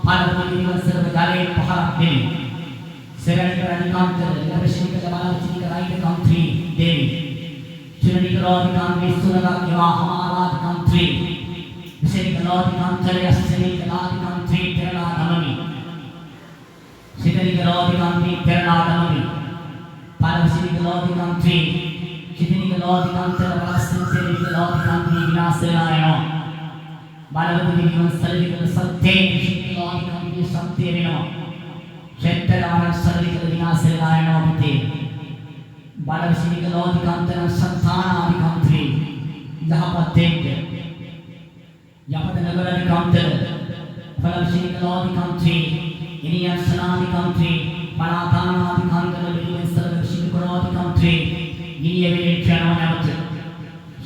बालवती विदवंतल जाले पहाड़ दे शरानिक अधिकांतल नगर श्रीक बालवती राइट कंट्री देवी चितनिक लौकिकांतल सुरगा केवा हमारा कंट्री श्रीक लौकिकांतल श्रीक लौकिकांतल तेरा नमनि चितनिक लौकिकांतल तेरा नमनि बालवती लौकिकांतल चितनिक लौकिकांतल बालवती लौकिकांतल विनाशनायनो बालवती विनाशलिक सत्ये चितनिक लौकिकांतल सत्येनो क्षेत्रवान सलिक विनाशनायनो बिते बालवती लौकिकांतल संतानादि कंट्री जहां पतेक यापद नगर अधिकांतल बालवती लौकिकांतल इनियन सनादि कंट्री परातानादि कंट्री विलियन सर्वशिक करोदि कंट्री इनिये विलेख्यानवनवत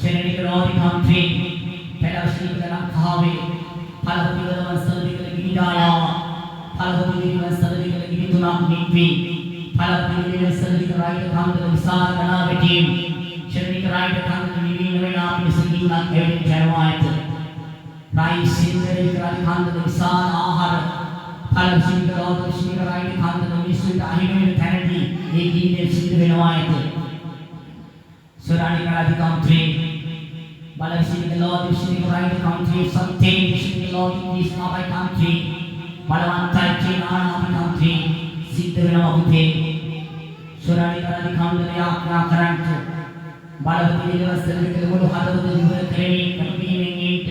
शरणिक करोदि कंट्री पेलवशिक लंकावे फलवती वरवन सर्विक गिरिदाया फलवती वरवन सर्विक गिरितुना निक्वी फलवती वरवन सर्विक राइट कंट्री विसार कनावेटीम शरणिक राइट कंट्री निवीन वेना पिसुगिना एवं जनवायत राई सिंदरिक राइट कंट्री विसार आहार फलवती वरवन सर्विक राइट कंट्री विश्व आहिमेन थैनेटी एक ही सिद्ध वेनवायत शरणिक अधिकांतल बालवती लॉर्ड श्री राइट कंट्री सत्य Shri Lord is my country बलवंताय चेनानादि country सिद्ध वेनवाते शरणिक अधिकांतल आज्ञा करंट बालवती व्यवस्थित बोलो हादवत विवर करेनी कपीने नीट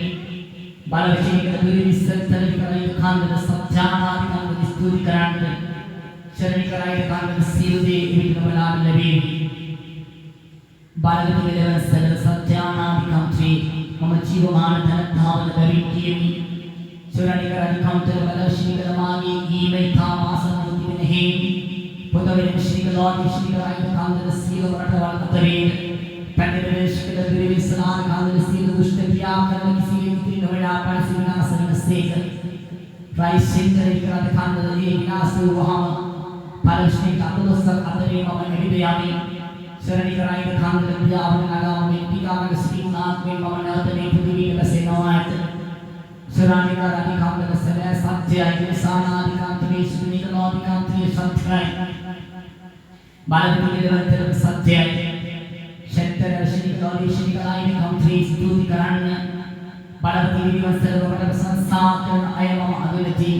बालवती दुर्विसर तरिक अधिकांतल सत्यानादि कंट्री स्तुति करंट शरणिक अधिकांतल सीलदे विकमला लबी बालवती व्यवस्थित सत्यानादि कंट्री मम जीवमान धन धावन दरिकीयमी शरणिक अधिकांतल बालवती लमागी ईमे थामासन मुतिने पुतवे श्री लॉर्ड श्री अधिकांतल सील वरटवाल तरे पंडित श्री दुर्विसनान कांतल सील दुष्ट प्रिया करन किसी व्यक्ति नवेड़ा पर सिंहासन सेक राइट सिंदरिक अधिकांतल ये विनाश वहां बालवती कांतल सक अतरे मम हृदयामी शरणिक अधिकांतल विद्यावन नगाम में टीकानग श्रीनाथ में मम नवतने पृथ्वी बसे नवायत शरणिक अधिकांतल सले सत्य ऐसानादि कंट्री श्रीनिक लौकिकांतल सत्य बालवती विदवंतल सत्य क्षेत्र श्रीनिक लौकिक श्रीनिक लाइन कंट्री स्तुति करण बालवती विदवंतल वरद संस्थान अयम अदुलति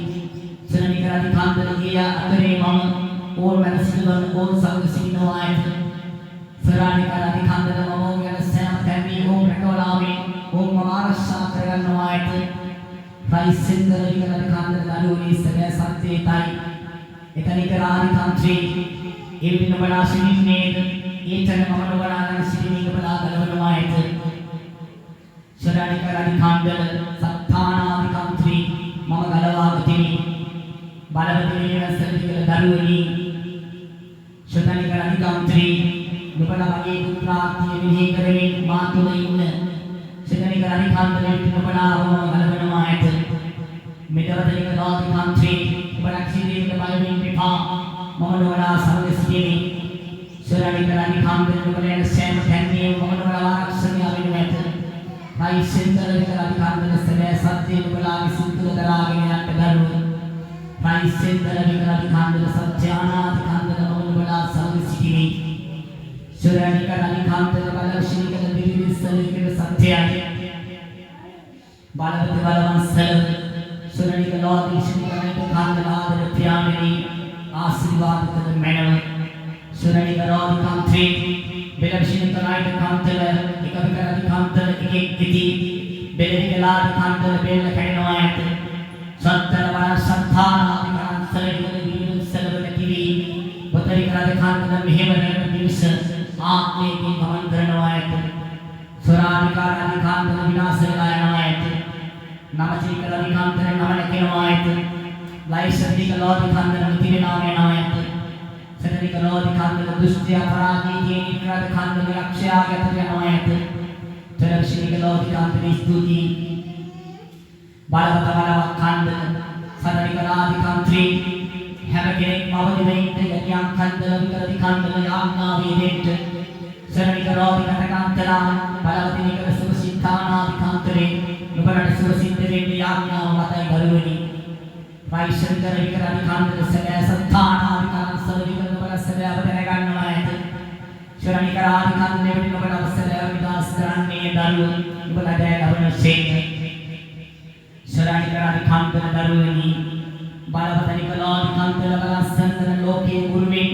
शरणिक अधिकांतल ये अतरे मम और मनसिलवन और संग सिनवायत शरणिक अधिकांतल मम गण सेना तन्वी ओम रटोलावे ओम ममारशा करनवायत राई सिंदरिक अधिकांतल दारुनी सगे सत्य ताई एकनिक अधिकांतल एविन बड़ा सिनिनेद एचन ममन बड़ा सिनिक बड़ा गलवनवायत කාන්දර සත්තානාදිකන්ත්‍රි මම ගලවාගතිමි බලවතිනේ රසලිකල දරුවනි ශතනික අධිකන්ත්‍රි නුඹලා වගේ පුත්‍රාත්මිය මෙහි කරමින් මා තුල ඉන්න ශතනික අධිකන්ත්‍රයට නුඹලාව ගලවනවා ඇත මෙතවදනික දාදිකන්ත්‍රි නුඹලා කිසිදෙයකට බලමින් විපා මම නුඹලා සමග සිටිමි ශතනික අධිකන්ත්‍රය නුඹලා යන සෑම තැන්හිම මම නුඹලා ආරක්ෂණය වෙනු ඇත රයි සෙන්තරනික අධිකන්ත්‍රය සැබෑ සත්‍ය නුඹලාගේ සිත් තුළ දරාගෙන යන්න දරුවෝ රයි සෙන්තරනික අධිකන්ත්‍රය සත්‍ය අනාධිකන්ත්‍රය මම නුඹලා සමග සිටිමි ශතනික අධිකන්ත්‍රය බලශීලක දිවිස්සලික සත්‍යයි බලවත බලවන්සල ශතනික ලෝකීශිකරණයට කාන්දලාදර ප්‍රියාමිනී ආශිර්වාද කර මැනව ශතනික රෝධිකන්ත්‍රි බෙලවිශිනකනායට කාන්තල එකවිකර අධිකාන්තල එකෙක් ඉති බෙලවිකලාද කාන්තල බෙල්ල කැඩෙනවා ඇත සත්තර වර සත්තානාදිකාන්තල ඉවල වීරු සලව නැතිවි වතරිකර අධිකාන්තල මෙහෙවන මිනිස ආත්මයෙන් ගමන් කරනවා ඇත සොරාධිකාර අධිකාන්තල විනාශ වෙලා යනවා ඇත නමචීකර අධිකාන්තල නම නැගෙනවා ඇත ලයිසන්දික ලෝධිකාන්තල මුති වෙනවා යනවා ඇත සතරික ලෝධිකාන්තල දුෂ්ටි අපරාධී කියන ඉක්‍රාද කාන්තල ලක්ෂයාගත යනවා ඇත තරක්ෂණික ලෝධිකාන්තල ස්තුති බලවත බලවක් කාන්තල සතරික රාධිකාන්ත්‍රි හැම කෙනෙක්ම අවදි වෙන්න යටියන් කාන්තල විකරදි කාන්තල යාඥා වේදෙන්න සතරික රාධිකාන්තල බලවතිනික සුසිතානාධිකාන්තරේ නුඹලට සුසිත වෙන්න යාඥාව මතයි දරුවනි වෛශංකර විකරදි කාන්තල සැබෑ සත්තානාධිකාන්තල සැබෑ අවබෝධ ගන්නවා ඇත ශරණික ආධිකාන්තලේ වෙන්න ඔබට අවසරය විදාස් කරන්නේ දරුවෝ ඔබලා දැය ලබන සේක ශරණික ආධිකාන්තල දරුවනි බලවතනික ආධිකාන්තල බලසන්තර ලෝකයේ ගුරුමින්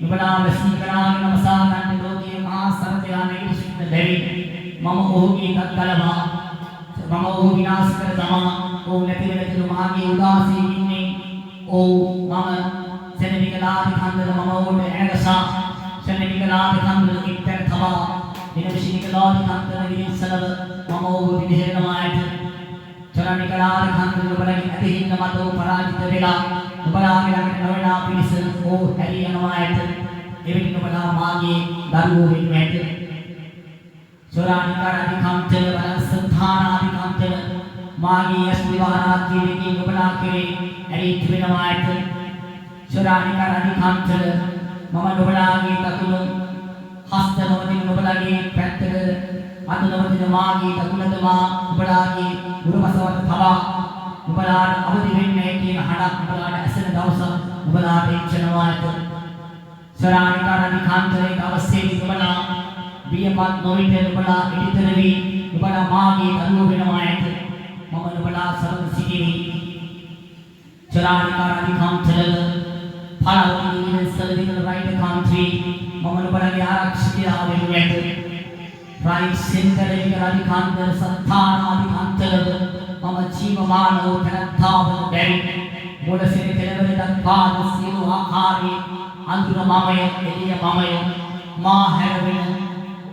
ඔබලා වස්නිකරාගෙන නමසා ගන්න ලෝකයේ මහා සත්‍යයන් ඉරිසිට දෙවි මම ඔහුගේ තත්කලවා මම ඔහු විනාශ කර තමා ඔහු නැති වෙන මාගේ උදාසී ඉන්නේ ඔහු මම සෙනවිකලාදිකන්දර මම ඕට ඇනගසා සෙනවිකලාදිකන්දර ඉක්තර තබා දිනවිශිනිකලාදිකන්දර විරිසලව මම ඕට විදහෙනවා ඇත චරණිකලාදිකන්දර ඔබලගේ ඇතිහින්න මතෝ පරාජිත වෙලා ඔබලාගේ ළඟට නොවනා පිණිස ඕ හැරී යනවා ඇත එවිට ඔබලා මාගේ දරුවෝ වෙන්න ඇත චරණිකාදිකන්දර බලසන්තානාදිකන්දර මාගේ අස්විවාරාත්‍යයේ ඔබලා කෙරේ ඇරී තිබෙනවා ඇත ශරණික අධිකාන්තල මම නුඹලාගේ දකුණු හස්ත නොවදින නුඹලාගේ පැත්තට අත නොවදින මාගේ දකුණට මා නුඹලාගේ උරපසවට තබා නුඹලාට අවදි වෙන්නේ කියන හඬක් නුඹලාට ඇසෙන දවස නුඹලාට එච්චනවා ඇත ශරණික අධිකාන්තලේ අවශ්‍යයි නුඹලා බියපත් නොවිට නුඹලා ඉදිතර වී නුඹලා මාගේ දරුවෝ වෙනවා ඇත මම නුඹලා සමග සිටිමි ශරණික අධිකාන්තල Palawani Selvical right country, Mamanubari Arakshia Venuet, Right Center Radikandar Santana Adikantar, Mama Chiva Mano, Tanatav, Derek, Modasiri Television, Father Silu Akari, Andura Mamaya, Elia Mamaya, Ma Heroin,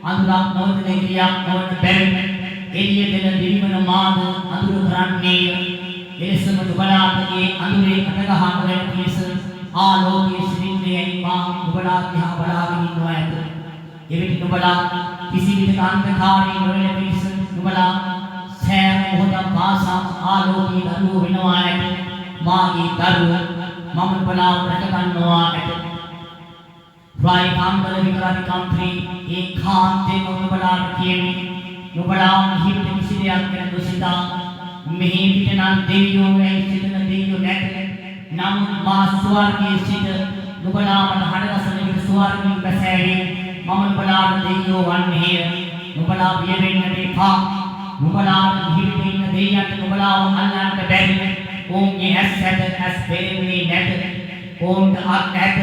Andura Northern Area, Northern Berry, Elia Della Divina Mother, Andura Grand Name, Elizabeth Balaki, Andure Atagahan, Pieces. ආලෝකයේ සිටින්නේ මා නුඹලා දිහා බලාගෙන ඉන්නවා ඇත. එවිට නුඹලා කිසි විදිහක අන්ධකාරයේ නොවන පිණිස නුඹලා සෑම මොහොතක් පාසා ආලෝකයේ දරුවෝ වෙනවා ඇත. මාගේ දරුවෝ මම නුඹලා රැක ගන්නවා ඇත. රායි කාන්දල විකරාදි කන්ත්‍රි ඒකාන්තයෙන් නුඹලාට කියමි. නුඹලා හිත කිසි දෙයක් ගැන දුසිතා මෙහි පිටනම් දෙවියෝ වැයි සිටින දෙවියෝ නැත. Namun mah suarga sida nubala man hadasana with suarga basari maman bala deyo one here nubala biyerin ne pa nubala hirin ne yat nubala Allah the bed om ye asad as very net om the at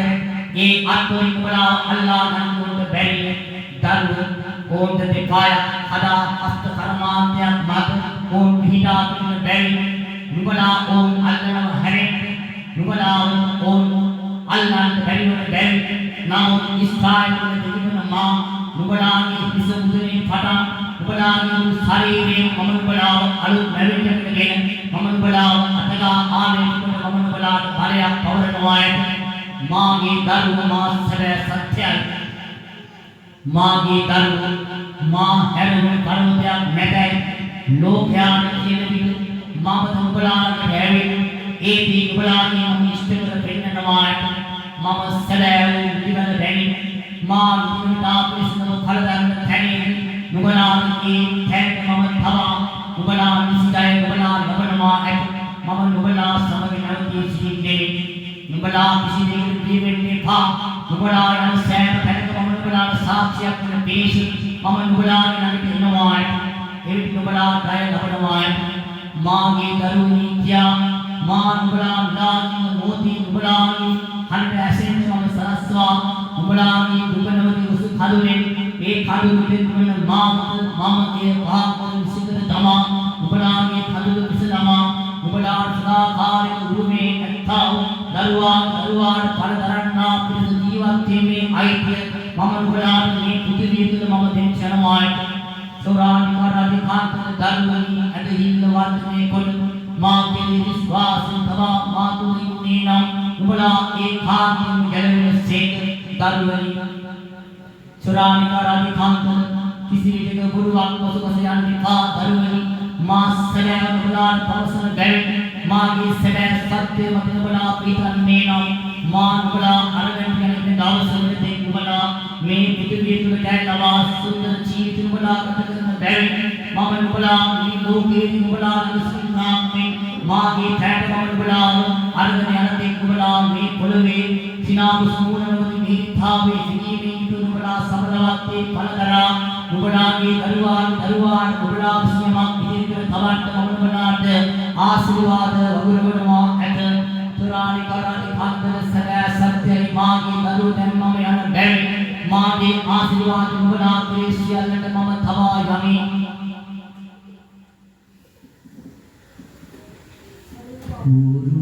ye atto nubala Allah nan the bed daru om the dikaya hada ast karmatya mat om hida the bed nubala om Allah hare Nubala on Allah the very bed now is time to the ma Nubala is the Fata නුඹලාගේ ශරීරයේ මම නුඹලාව අලුත් මැවිච්චකගෙන මම නුඹලාව අතගා ආලේපන මම නුඹලාට බලයක් පවරනවා මාගේ දරුව මා සැබෑ සත්‍යයි මාගේ දරුව මා හැරුණු කරුණයක් නැතයි ලෝකයාට කියන විදිහ මම නුඹලාට හැවෙන්නේ ඒ දී නුඹලාගේ මම ඉෂ්ට කර පෙන්නනවා මම සැබෑ විදිහට දැනි මා නුඹලා ප්‍රශ්නව කලදන්න තැනේ නුඹලාගේ තැනට මම තමා නුඹලා නිසිතයි නුඹලා ලබනවා ඇත මම නුඹලා සමග නැවතී සිටින්නේ නුඹලා කිසි දෙයකට දී වෙන්නේ පා නුඹලා යන සෑම තැනක මම නුඹලාට සාක්ෂියක් වන පිණිස මම නුඹලාගේ ළඟට එනවා එවිට නුඹලා දය ලබනවා මාගේ දරුවනි කියා මා නුඹලා දාන මොහොතේ නුඹලාගේ හඬ ඇසෙන්න මම සලස්වා නුඹලාගේ දුකනවති උසු කඩුවෙන් ඒ කඩුව දෙන්න මම ඒ වාහන සිතට තමා නුඹලාගේ කඩුව පිස තමා නුඹලාට සදාකාලික උරුමේ ඇත්තා දරුවාට පල දරන්නා පිළිස ජීවත් වීමේ අයිතිය මම නුඹලාට මේ පෘථිවිය තුළ මම දෙන්න යනවා සෝරානිකාරාදී කාන්තන දරුවනි ඇදහිල්ල වර්ධනය කොට මාගේ විශ්වාසයෙන් තවා මාතුනි නම් නුඹලා ඒ කාන්තන ගැලවෙන සේක දරුවනි සෝරානිකාරාදී කාන්තන කිසි විටක ගුරුවක් පසුපස යන්නේ පා දරුවනි මා සැබෑ නුඹලාට පවසන බැවින් මාගේ සැබෑ සත්‍ය මත නුඹලා පිළිගන්නේ නම් මා නුඹලා අරගෙන යන දවසවලදී නුඹලා මේ පෘථිවිය තුළ කැලවා සුන්දර ජීවිත නුඹලා ගත කරන බැවින් මම නුඹලා මේ ලෝකයේ නුඹලා විශ්වාසයෙන් මාගේ තැනට මම නුඹලා අරගෙන යන තෙක් නුඹලා මේ පොළවේ සිනාව සූරනවති මිත්‍යාවේ සිටීමේ නුඹලා සමලවත්තේ පළදරා නුඹලාගේ දරුවාන් නුඹලා සියමක් ඉදිරියට තවන්න මම නුඹලාට ආශිර්වාද වගුරුවනවා ඇත පුරාණිකාරාදී කාන්තන සදා සත්‍යයි මාගේ දරුවෝ දැන් මම යන බැවින් මාගේ ආශිර්වාද නුඹලා ක්ලේශයන්ට මම තවා යමි Guru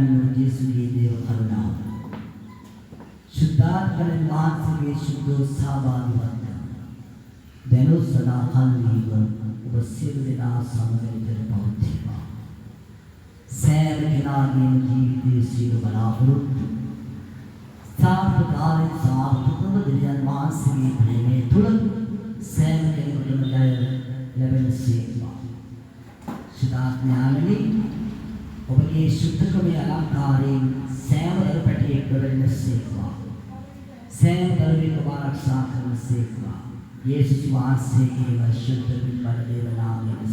බුදුරජාණන් වහන්සේගේ දේව කරුණාව शुद्धात्मन वांसगे शुद्धो साबादिवत्त देनो सदा कल्लीव उपसिर विना समवेदन बहुतीवा सैर किनागे जीवित सिर बलापुरुत सार्थ काले सार्थ तव दिव्यन वांसगे प्रेमे तुल सैर के कुटुंब जय लेवन सेवा शुद्धात्मयानी उपगे शुद्ध कमे अलंकारे सैव दरपटी करने सेवा सैम दरवे को रक्षा करने सेवा यीशु वास से केवल शुद्ध बिल्कुल देव नाम में